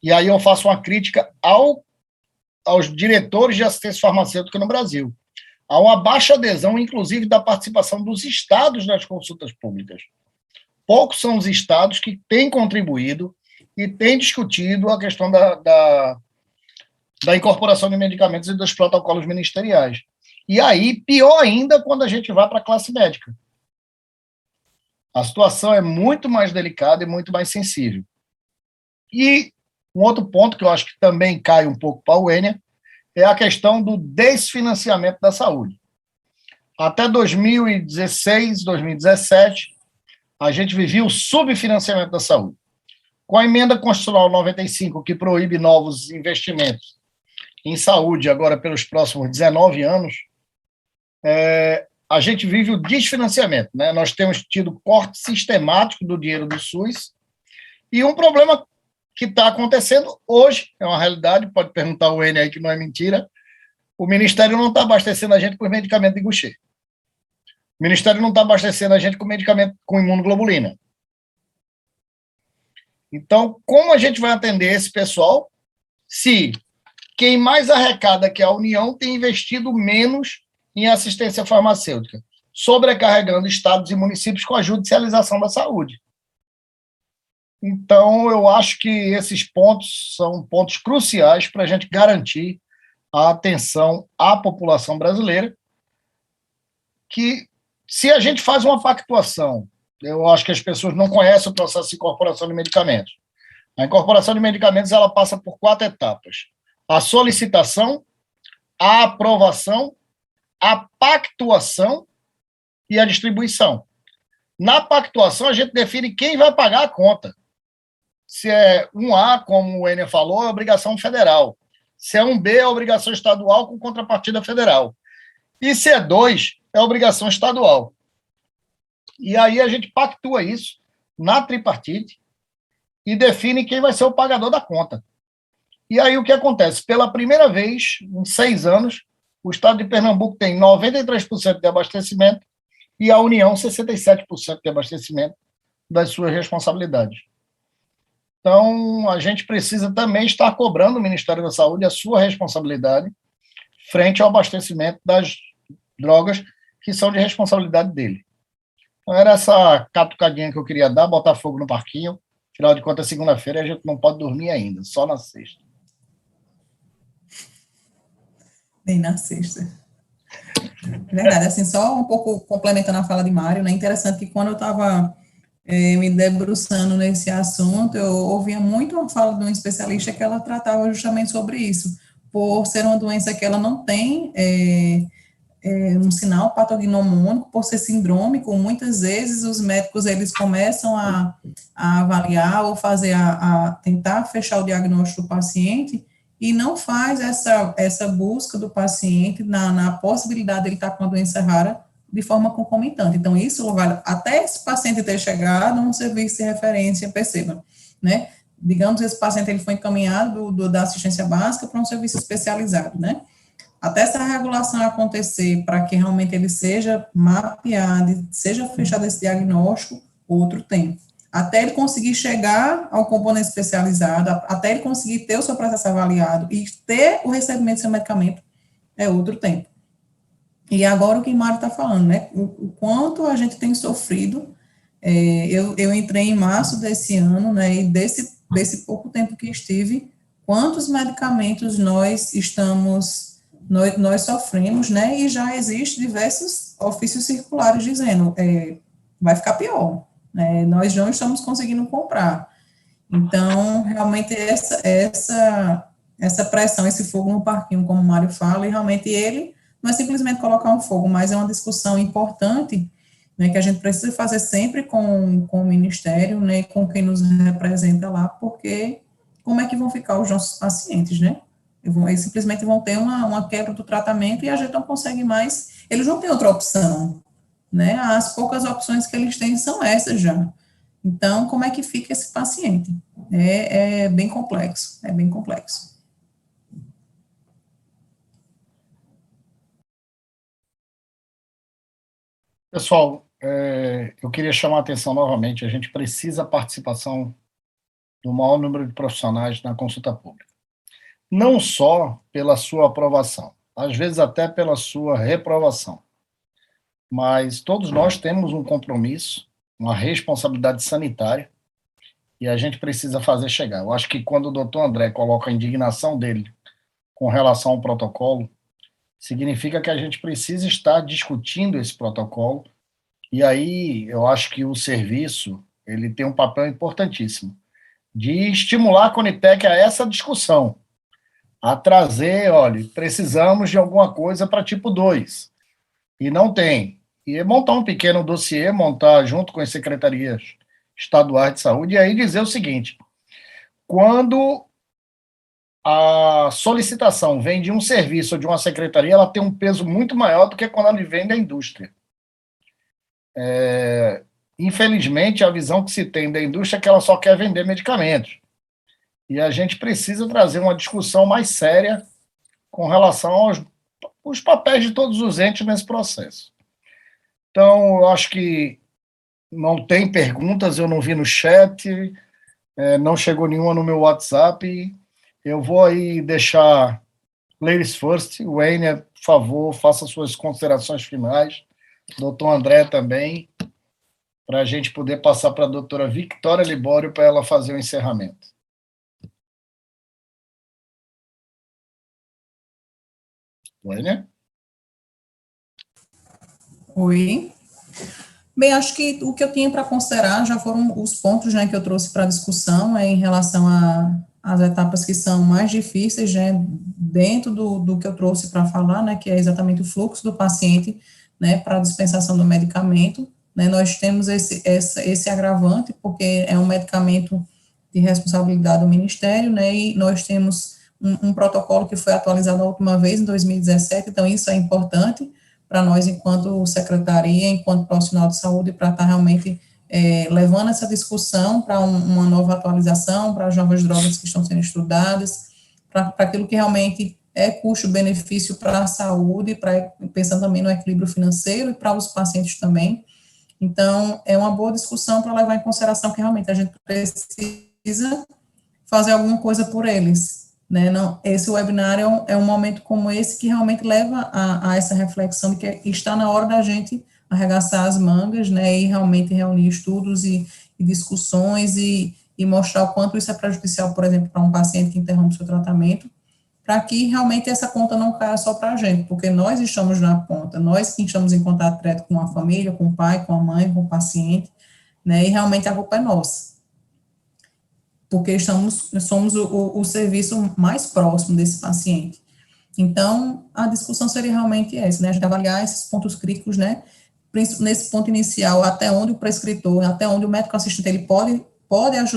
e aí eu faço uma crítica aos diretores de assistência farmacêutica no Brasil. Há uma baixa adesão, inclusive, da participação dos estados nas consultas públicas. Poucos são os estados que têm contribuído e têm discutido a questão da incorporação de medicamentos e dos protocolos ministeriais. E aí, pior ainda, quando a gente vai para a classe médica. A situação é muito mais delicada e muito mais sensível. E um outro ponto que eu acho que também cai um pouco para a Wênia é a questão do desfinanciamento da saúde. Até 2016, 2017, a gente vivia o subfinanciamento da saúde. Com a emenda constitucional 95, que proíbe novos investimentos em saúde agora pelos próximos 19 anos, a gente vive o desfinanciamento, né? Nós temos tido corte sistemático do dinheiro do SUS e um problema que está acontecendo hoje, é uma realidade, pode perguntar ao N aí que não é mentira, o Ministério não está abastecendo a gente com medicamento de Gaucher. O Ministério não está abastecendo a gente com medicamento com imunoglobulina. Então, como a gente vai atender esse pessoal se quem mais arrecada, que é a União, tem investido menos em assistência farmacêutica, sobrecarregando estados e municípios com a judicialização da saúde? Então, eu acho que esses pontos são pontos cruciais para a gente garantir a atenção à população brasileira, que, se a gente faz uma pactuação, eu acho que as pessoas não conhecem o processo de incorporação de medicamentos. A incorporação de medicamentos ela passa por 4 etapas: a solicitação, a aprovação, a pactuação e a distribuição. Na pactuação, a gente define quem vai pagar a conta. Se é 1A, como o Enia falou, é obrigação federal. Se é 1B, é obrigação estadual com contrapartida federal. E C2 é obrigação estadual. E aí a gente pactua isso na tripartite e define quem vai ser o pagador da conta. E aí o que acontece? Pela primeira vez, em 6 anos, o estado de Pernambuco tem 93% de abastecimento e a União 67% de abastecimento das suas responsabilidades. Então, a gente precisa também estar cobrando o Ministério da Saúde a sua responsabilidade frente ao abastecimento das drogas que são de responsabilidade dele. Então, era essa catucadinha que eu queria dar, botar fogo no parquinho. Afinal de contas, segunda-feira a gente não pode dormir ainda, só na sexta. Nem na sexta. Verdade, assim, só um pouco complementando a fala de Mário, né, interessante que quando eu estava me debruçando nesse assunto, eu ouvia muito uma fala de um especialista que ela tratava justamente sobre isso, por ser uma doença que ela não tem um sinal patognomônico, por ser sindrômico, muitas vezes os médicos, eles começam a avaliar ou fazer, a tentar fechar o diagnóstico do paciente, e não faz essa busca do paciente na possibilidade de ele estar com a doença rara de forma concomitante. Então, isso vai até esse paciente ter chegado a um serviço de referência, perceba, né? Digamos que esse paciente ele foi encaminhado da assistência básica para um serviço especializado, né? Até essa regulação acontecer para que realmente ele seja mapeado, seja fechado esse diagnóstico, outro tempo. Até ele conseguir chegar ao componente especializado, até ele conseguir ter o seu processo avaliado e ter o recebimento do seu medicamento, é outro tempo. E agora o que o Mário está falando, né, o quanto a gente tem sofrido, eu entrei em março desse ano, né, e desse pouco tempo que estive, quantos medicamentos nós sofremos, né, e já existem diversos ofícios circulares dizendo, vai ficar pior, né, nós não estamos conseguindo comprar. Então, realmente, essa pressão, esse fogo no parquinho, como o Mário fala, e realmente ele não é simplesmente colocar um fogo, mas é uma discussão importante, né, que a gente precisa fazer sempre com o Ministério, né, com quem nos representa lá, porque como é que vão ficar os nossos pacientes, né? Eles simplesmente vão ter uma quebra do tratamento e a gente não consegue mais, eles não têm outra opção, né? As poucas opções que eles têm são essas já. Então, como é que fica esse paciente? É bem complexo, é bem complexo. Pessoal, eu queria chamar a atenção novamente, a gente precisa da participação do maior número de profissionais na consulta pública. Não só pela sua aprovação, às vezes até pela sua reprovação, mas todos nós temos um compromisso, uma responsabilidade sanitária, e a gente precisa fazer chegar. Eu acho que quando o doutor André coloca a indignação dele com relação ao protocolo, significa que a gente precisa estar discutindo esse protocolo, e aí eu acho que o serviço ele tem um papel importantíssimo de estimular a Conitec a essa discussão, a trazer, olha, precisamos de alguma coisa para tipo 2, e não tem. E montar um pequeno dossiê, montar junto com as secretarias estaduais de saúde, e aí dizer o seguinte, quando a solicitação vem de um serviço ou de uma secretaria, ela tem um peso muito maior do que quando ela vem da indústria. Infelizmente, a visão que se tem da indústria é que ela só quer vender medicamentos. E a gente precisa trazer uma discussão mais séria com relação aos papéis de todos os entes nesse processo. Então, eu acho que não tem perguntas, eu não vi no chat, não chegou nenhuma no meu WhatsApp. Eu vou aí deixar ladies first. Wayne, por favor, faça suas considerações finais. Doutor André também, para a gente poder passar para a doutora Victória Libório para ela fazer o encerramento. Wayne? Oi. Bem, acho que o que eu tinha para considerar já foram os pontos, né, que eu trouxe para a discussão em relação às etapas que são mais difíceis, né, dentro do que eu trouxe para falar, né, que é exatamente o fluxo do paciente, né, para a dispensação do medicamento, né, nós temos esse agravante, porque é um medicamento de responsabilidade do Ministério, né, e nós temos um protocolo que foi atualizado a última vez em 2017, então isso é importante, para nós, enquanto secretaria, enquanto profissional de saúde, para estar realmente levando essa discussão para uma nova atualização, para as novas drogas que estão sendo estudadas, para aquilo que realmente é custo-benefício para a saúde, pensando também no equilíbrio financeiro e para os pacientes também. Então, é uma boa discussão para levar em consideração que realmente a gente precisa fazer alguma coisa por eles, né? Não, esse webinário é um momento como esse que realmente leva a essa reflexão de que está na hora da gente arregaçar as mangas, né, e realmente reunir estudos e discussões e mostrar o quanto isso é prejudicial, por exemplo, para um paciente que interrompe o seu tratamento, para que realmente essa conta não caia só para a gente, porque nós estamos na ponta, nós que estamos em contato direto com a família, com o pai, com a mãe, com o paciente, né, e realmente a culpa é nossa, porque somos o serviço mais próximo desse paciente. Então, a discussão seria realmente essa, né, a gente avaliar esses pontos críticos, né, nesse ponto inicial, até onde o prescritor, até onde o médico assistente, ele pode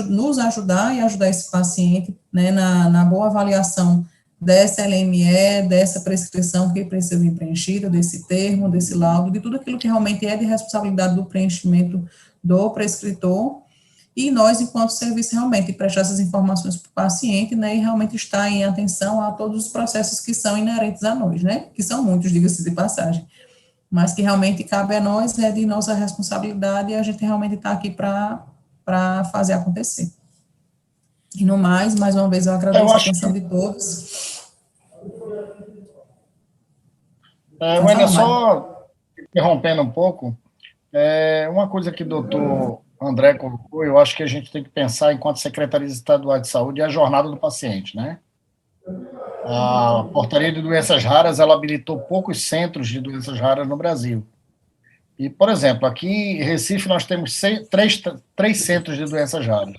nos ajudar e ajudar esse paciente, né, na boa avaliação dessa LME, dessa prescrição que precisa vir preenchida, desse termo, desse laudo, de tudo aquilo que realmente é de responsabilidade do preenchimento do prescritor, e nós, enquanto serviço, realmente prestar essas informações para o paciente, né, e realmente estar em atenção a todos os processos que são inerentes a nós, né, que são muitos, diga-se de passagem, mas que realmente cabe a nós, é de nossa responsabilidade, e a gente realmente está aqui para fazer acontecer. E no mais uma vez, eu agradeço a atenção de todos. Wênia, só interrompendo um pouco, uma coisa que o doutor André colocou, eu acho que a gente tem que pensar, enquanto Secretarias Estaduais de Saúde, é a jornada do paciente, né? A Portaria de Doenças Raras, ela habilitou poucos centros de doenças raras no Brasil. E, por exemplo, aqui em Recife nós temos três centros de doenças raras.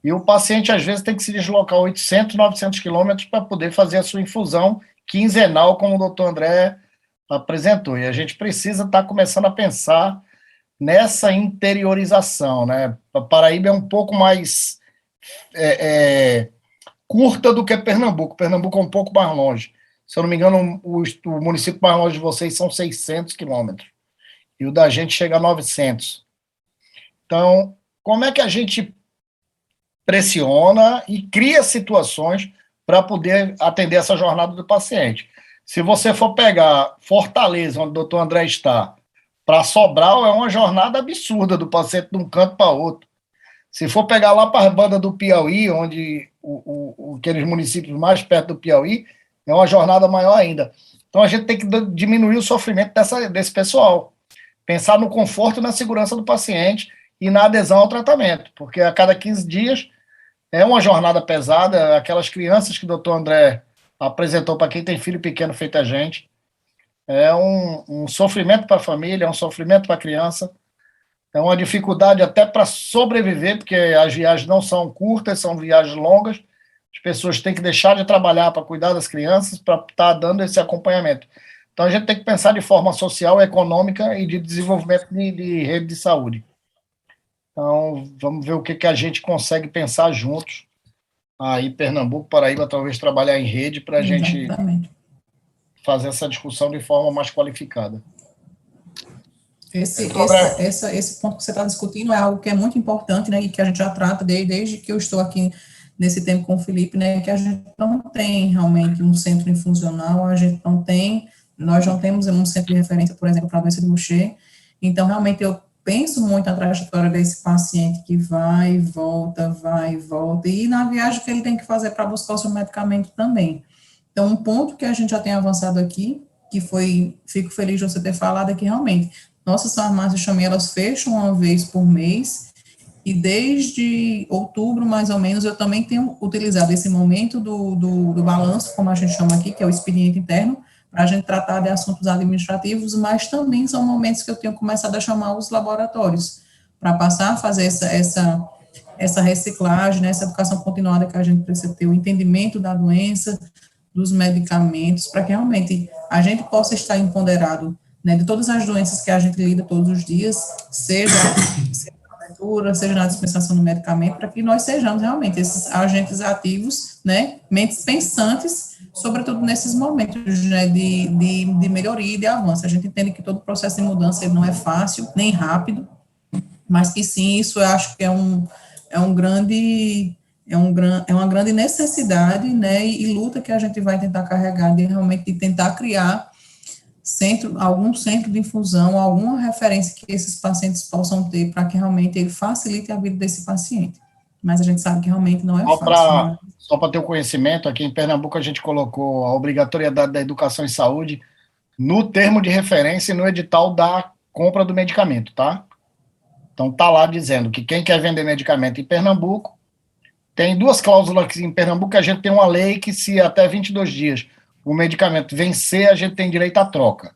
E o paciente, às vezes, tem que se deslocar 800, 900 quilômetros para poder fazer a sua infusão quinzenal, como o doutor André apresentou. E a gente precisa estar começando a pensar nessa interiorização, né? A Paraíba é um pouco mais curta do que Pernambuco. Pernambuco é um pouco mais longe. Se eu não me engano, o município mais longe de vocês são 600 quilômetros. E o da gente chega a 900. Então, como é que a gente pressiona e cria situações para poder atender essa jornada do paciente? Se você for pegar Fortaleza, onde o doutor André está, para Sobral, é uma jornada absurda do paciente de um canto para outro. Se for pegar lá para a banda do Piauí, onde aqueles municípios mais perto do Piauí, é uma jornada maior ainda. Então, a gente tem que diminuir o sofrimento desse pessoal. Pensar no conforto e na segurança do paciente e na adesão ao tratamento, porque a cada 15 dias é uma jornada pesada. Aquelas crianças que o doutor André apresentou para quem tem filho pequeno feito a gente, é um sofrimento para a família, é um sofrimento para a criança, é uma dificuldade até para sobreviver, porque as viagens não são curtas, são viagens longas, as pessoas têm que deixar de trabalhar para cuidar das crianças, para estar dando esse acompanhamento. Então, a gente tem que pensar de forma social, econômica e de desenvolvimento de rede de saúde. Então, vamos ver o que a gente consegue pensar juntos. Aí, Pernambuco, Paraíba, talvez trabalhar em rede para a gente fazer essa discussão de forma mais qualificada. Esse ponto que você está discutindo é algo que é muito importante, né, e que a gente já trata desde que eu estou aqui nesse tempo com o Felipe, né, que a gente não tem realmente um centro infusional, nós não temos um centro de referência, por exemplo, para a doença de Gaucher. Então, realmente, eu penso muito na trajetória desse paciente que vai e volta, e na viagem que ele tem que fazer para buscar o seu medicamento também. Então, um ponto que a gente já tem avançado aqui, fico feliz de você ter falado, é que realmente nossas farmácias também, elas fecham uma vez por mês, e desde outubro, mais ou menos, eu também tenho utilizado esse momento do balanço, como a gente chama aqui, que é o expediente interno, para a gente tratar de assuntos administrativos, mas também são momentos que eu tenho começado a chamar os laboratórios, para passar a fazer essa reciclagem, né, essa educação continuada que a gente precisa ter, o entendimento da doença, dos medicamentos, para que realmente a gente possa estar empoderado, né, de todas as doenças que a gente lida todos os dias, seja na leitura, seja na dispensação do medicamento, para que nós sejamos realmente esses agentes ativos, né, mentes pensantes, sobretudo nesses momentos, né, de melhoria e de avanço. A gente entende que todo processo de mudança ele não é fácil, nem rápido, mas que sim, isso eu acho que é uma grande necessidade, né, e luta que a gente vai tentar carregar de realmente de tentar criar algum centro de infusão, alguma referência que esses pacientes possam ter para que realmente ele facilite a vida desse paciente. Mas a gente sabe que realmente não é fácil. Né? Só para ter o conhecimento, aqui em Pernambuco a gente colocou a obrigatoriedade da educação em saúde no termo de referência e no edital da compra do medicamento, tá? Então tá lá dizendo que quem quer vender medicamento em Pernambuco, tem 2 cláusulas aqui em Pernambuco, que a gente tem uma lei que se até 22 dias o medicamento vencer, a gente tem direito à troca.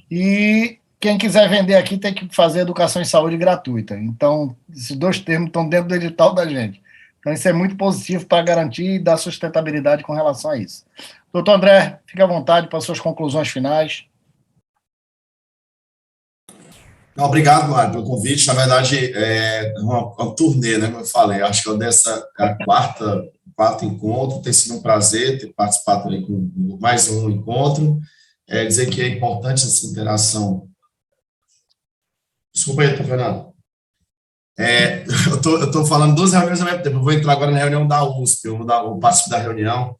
E quem quiser vender aqui tem que fazer educação em saúde gratuita. Então, esses 2 termos estão dentro do edital da gente. Então, isso é muito positivo para garantir e dar sustentabilidade com relação a isso. Doutor André, fique à vontade para as suas conclusões finais. Não, obrigado, Mário, pelo convite. Na verdade, é uma turnê, né, como eu falei. Acho que é a quarto encontro. Tem sido um prazer ter participado também com mais um encontro. Dizer que é importante essa interação. Desculpa aí, Fernando. Eu estou falando 2 reuniões ao mesmo tempo. Eu vou entrar agora na reunião da USP. Eu participo da reunião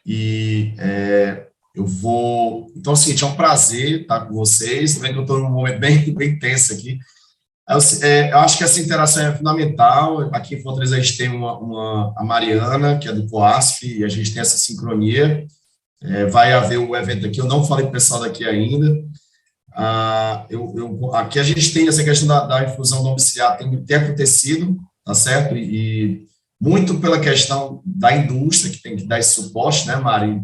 e eu vou... Então, é o seguinte, é um prazer estar com vocês. Também que eu estou num momento bem tenso aqui. Eu acho que essa interação é fundamental. Aqui em Fortaleza a gente tem a Mariana, que é do COASF, e a gente tem essa sincronia. Vai haver o evento aqui. Eu não falei para o pessoal daqui ainda. Aqui a gente tem essa questão da infusão domiciliar, tem acontecido, tá certo? E muito pela questão da indústria, que tem que dar esse suporte, né, Mari?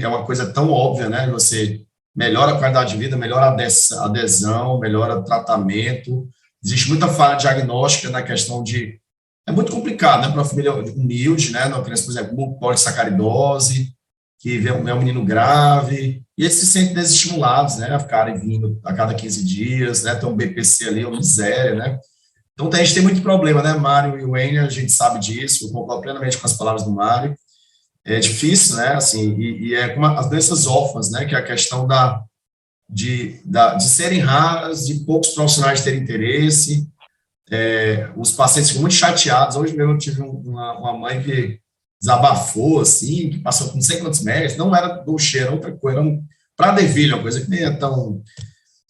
É uma coisa tão óbvia, né? Você melhora a qualidade de vida, melhora a adesão, melhora o tratamento. Existe muita falha diagnóstica na questão de... É muito complicado, né, para uma família humilde, né? Uma criança, por exemplo, com polisacaridose, que vê um menino grave, e eles se sentem desestimulados, né, a ficarem vindo a cada 15 dias, né, tem um BPC ali, uma miséria, né. Então, a gente tem muito problema, né, Mário e Wayne, a gente sabe disso, eu concordo plenamente com as palavras do Mário. É difícil, né, assim, e é como as doenças órfãs, né, que é a questão de serem raras, de poucos profissionais terem interesse, os pacientes ficam muito chateados. Hoje mesmo eu tive uma mãe que desabafou, assim, que passou com não sei quantos médicos, não era do cheiro, outra coisa, era para Deville, uma coisa que nem é tão...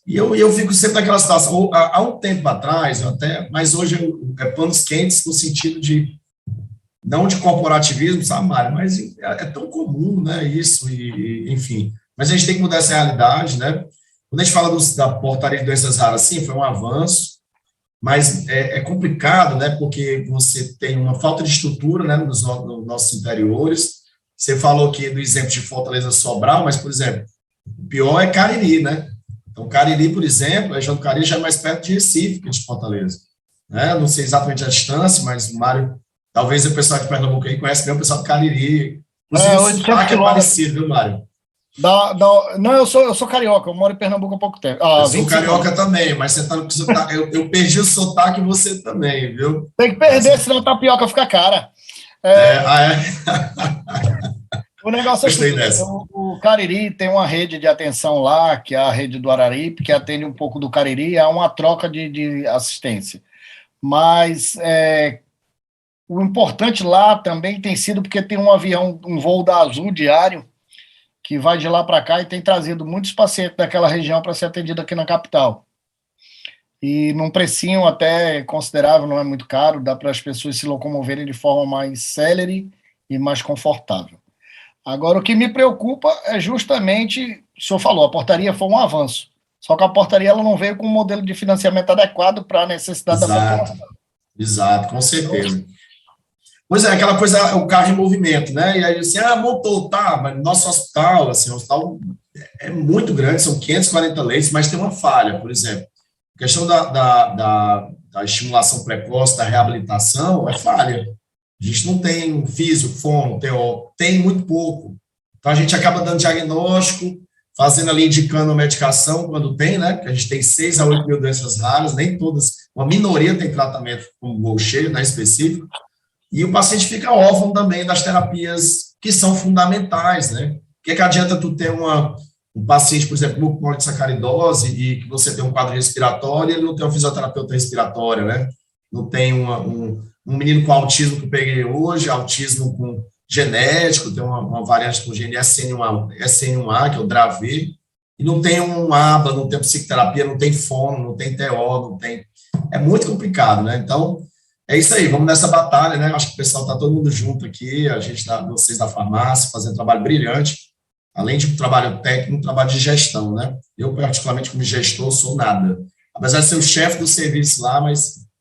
E eu fico sempre naquela situação, há um tempo atrás, mas hoje é panos quentes no sentido de, não de corporativismo, sabe, Mário, mas é tão comum, né, isso, enfim. Mas a gente tem que mudar essa realidade, né? Quando a gente fala da portaria de doenças raras, sim, foi um avanço, mas é complicado, né, porque você tem uma falta de estrutura, né, nos nossos interiores. Você falou aqui do exemplo de Fortaleza Sobral, mas, por exemplo, o pior é Cariri, né? Então, Cariri, por exemplo, a região do Cariri já é mais perto de Recife que de Fortaleza. Né? Não sei exatamente a distância, mas o Mário, talvez o pessoal de Pernambuco aí conhece bem o pessoal do Cariri. Inclusive, o sotaque é parecido, viu, Mário? Não, eu sou carioca, eu moro em Pernambuco há pouco tempo. Eu sou carioca também, mas eu perdi o sotaque e você também, viu? Tem que perder, senão a tapioca fica cara. O negócio é que o Cariri tem uma rede de atenção lá, que é a rede do Araripe, que atende um pouco do Cariri, há uma troca de assistência. Mas o importante lá também tem sido porque tem um voo da Azul diário, que vai de lá para cá e tem trazido muitos pacientes daquela região para ser atendido aqui na capital. E num precinho até considerável, não é muito caro, dá para as pessoas se locomoverem de forma mais célere e mais confortável. Agora, o que me preocupa é justamente, o senhor falou, a portaria foi um avanço, só que a portaria ela não veio com um modelo de financiamento adequado para a necessidade da população. Exato, com certeza. Pois é, aquela coisa, o carro em movimento, né? E aí, assim, montou, tá, mas nosso hospital, assim, o hospital é muito grande, são 540 leitos, mas tem uma falha, por exemplo. A questão da estimulação precoce, da reabilitação, é falha. A gente não tem físio, fono, TO, tem muito pouco. Então, a gente acaba dando diagnóstico, fazendo ali, indicando a medicação quando tem, né? Porque a gente tem 6 a 8 mil doenças raras, nem todas, uma minoria tem tratamento como Gaucher, né, específico. E o paciente fica órfão também das terapias que são fundamentais, né? O que adianta tu ter um paciente, por exemplo, com polissacaridose e que você tem um quadro respiratório e ele não tem um fisioterapeuta respiratório, né? Não tem um menino com autismo que eu peguei hoje, autismo com genético, tem uma variante com gene SN1A, que é o Dravet, e não tem um ABA, não tem psicoterapia, não tem fono, não tem TO, não tem... É muito complicado, né? Então, é isso aí, vamos nessa batalha, né? Acho que o pessoal está todo mundo junto aqui, vocês da farmácia, fazendo um trabalho brilhante, além de um trabalho técnico, um trabalho de gestão, né? Eu, particularmente, como gestor, sou nada. Apesar de ser o chefe do serviço lá,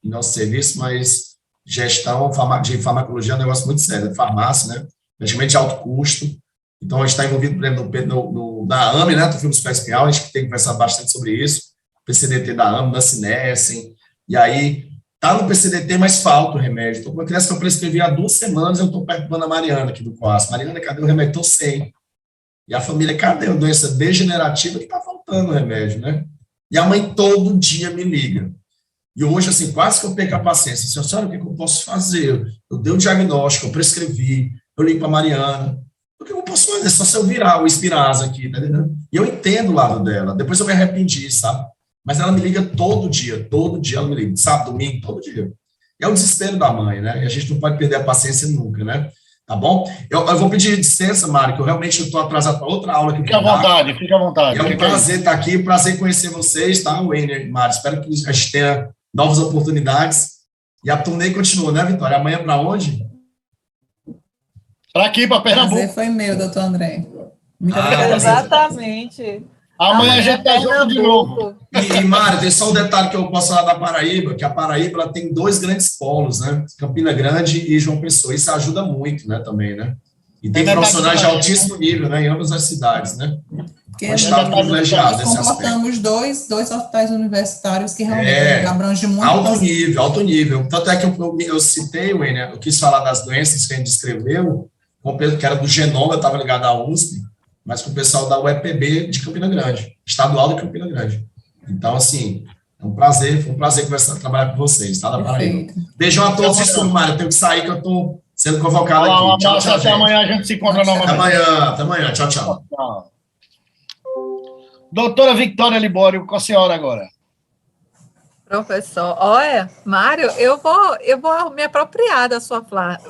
nosso serviço, mas gestão de farmacologia é um negócio muito sério, de farmácia, né? Investimento de alto custo. Então, a gente está envolvido, por exemplo, na AME, né? Do filme especial, a gente tem que conversar bastante sobre isso. PCDT da AME, da Cinessen. E aí, tá no PCDT, mas falta o remédio. Então, uma criança que eu prescrevi há 2 semanas, eu estou perguntando a Mariana aqui do COAS. Mariana, cadê o remédio? Estou sem. E a família, cadê a doença degenerativa que está faltando o remédio, né? E a mãe todo dia me liga. E hoje, assim, quase que eu perco a paciência. Assim, senhora, o que eu posso fazer? Eu dei o diagnóstico, eu prescrevi, eu ligo para a Mariana. O que eu posso fazer? É só se eu virar o Spinraza aqui, tá entendendo? E eu entendo o lado dela. Depois eu me arrependi, sabe? Mas ela me liga todo dia ela me liga. Sábado, domingo, todo dia. E é o desespero da mãe, né? E a gente não pode perder a paciência nunca, né? Tá bom? Eu vou pedir licença, Mário, que eu realmente estou atrasado para outra aula. Fica à vontade, fica à vontade. É um prazer estar aqui, prazer conhecer vocês, tá, Wayne e Mário? Espero que a gente tenha novas oportunidades. E a turnê continua, né, Vitória? Amanhã para onde? Para aqui, para Pernambuco. Prazer foi meu, doutor André. Muito obrigada. Exatamente. Amanhã a gente está junto de novo. E, Mário, tem só um detalhe que eu posso falar da Paraíba, que a Paraíba ela tem 2 grandes polos, né? Campina Grande e João Pessoa. Isso ajuda muito, né, também, né? E tem profissionais de altíssimo nível, né, em ambas as cidades, né? Porque nós comportamos dois hospitais universitários que realmente abrangem muito. Alto nível. Tanto é que eu citei, Wayne, eu quis falar das doenças que a gente descreveu, que era do genoma, eu estava ligado à USP, mas com o pessoal da UEPB de Campina Grande, estadual de Campina Grande. Então, assim, foi um prazer trabalhar com vocês, tá? Da Paraíba. Beijão a todos, desculpa, Mário, eu tenho que sair, que eu estou sendo convocado aqui. Tchau, até gente. Amanhã a gente se encontra novamente. Até amanhã. Tchau. Doutora Victória Libório, com a senhora agora. Professor, olha, Mário, eu vou me apropriar da sua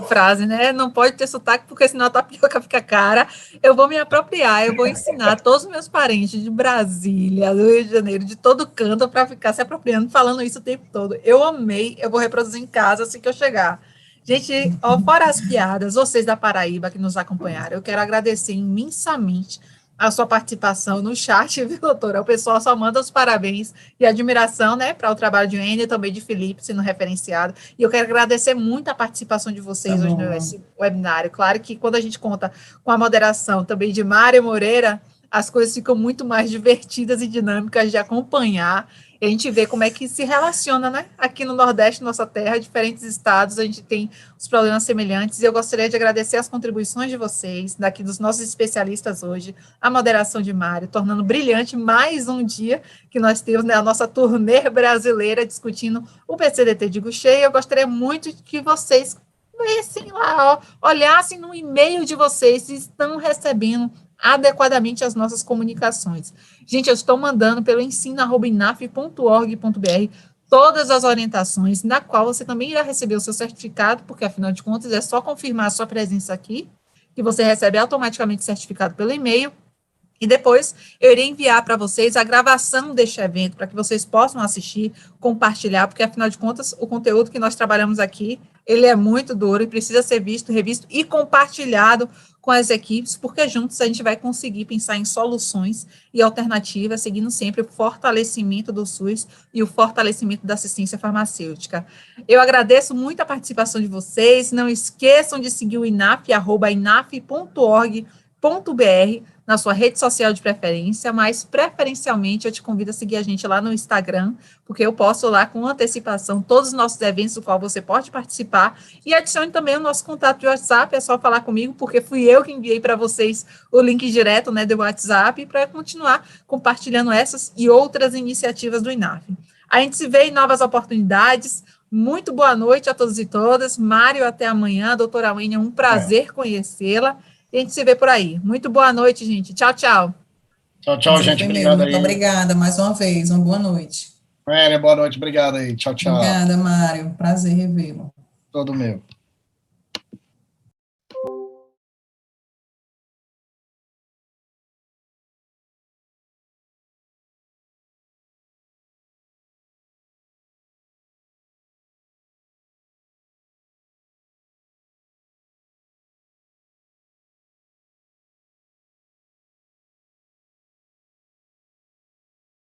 frase, né? Não pode ter sotaque, porque senão a tapioca fica cara. Eu vou me apropriar, eu vou ensinar todos os meus parentes de Brasília, do Rio de Janeiro, de todo canto, para ficar se apropriando, falando isso o tempo todo. Eu amei, eu vou reproduzir em casa assim que eu chegar. Gente, fora as piadas, vocês da Paraíba que nos acompanharam, eu quero agradecer imensamente a sua participação no chat, viu, doutora? O pessoal só manda os parabéns e admiração, né, para o trabalho de Wayne e também de Felipe, sendo referenciado. E eu quero agradecer muito a participação de vocês hoje no webinário. Claro que quando a gente conta com a moderação também de Mário Moreira, as coisas ficam muito mais divertidas e dinâmicas de acompanhar. E a gente vê como é que se relaciona, né? Aqui no Nordeste, nossa terra, diferentes estados, a gente tem os problemas semelhantes, e eu gostaria de agradecer as contribuições de vocês, daqui dos nossos especialistas hoje, a moderação de Mário, tornando brilhante mais um dia que nós temos, né, a nossa turnê brasileira discutindo o PCDT de Gaucher, e eu gostaria muito que vocês lessem lá, olhassem no e-mail de vocês se estão recebendo adequadamente as nossas comunicações. Gente, eu estou mandando pelo ensino@inaf.org.br todas as orientações, na qual você também irá receber o seu certificado, porque, afinal de contas, é só confirmar a sua presença aqui, que você recebe automaticamente o certificado pelo e-mail, e depois eu irei enviar para vocês a gravação deste evento, para que vocês possam assistir, compartilhar, porque, afinal de contas, o conteúdo que nós trabalhamos aqui, ele é muito duro e precisa ser visto, revisto e compartilhado com as equipes, porque juntos a gente vai conseguir pensar em soluções e alternativas, seguindo sempre o fortalecimento do SUS e o fortalecimento da assistência farmacêutica. Eu agradeço muito a participação de vocês, não esqueçam de seguir o INAF, @inaf.org.br, na sua rede social de preferência, mas preferencialmente eu te convido a seguir a gente lá no Instagram, porque eu posto lá com antecipação todos os nossos eventos do qual você pode participar, e adicione também o nosso contato de WhatsApp, é só falar comigo, porque fui eu que enviei para vocês o link direto, né, do WhatsApp, para continuar compartilhando essas e outras iniciativas do INAF. A gente se vê em novas oportunidades. Muito boa noite a todos e todas. Mário, até amanhã. Doutora Wayne, é um prazer conhecê-la. e a gente se vê por aí. Muito boa noite, gente. Tchau, tchau. Tchau, tchau, gente. Obrigado aí. Muito obrigada mais uma vez. Uma boa noite. Boa noite. Obrigado aí. Tchau, tchau. Obrigada, Mário. Prazer revê-lo. Todo meu.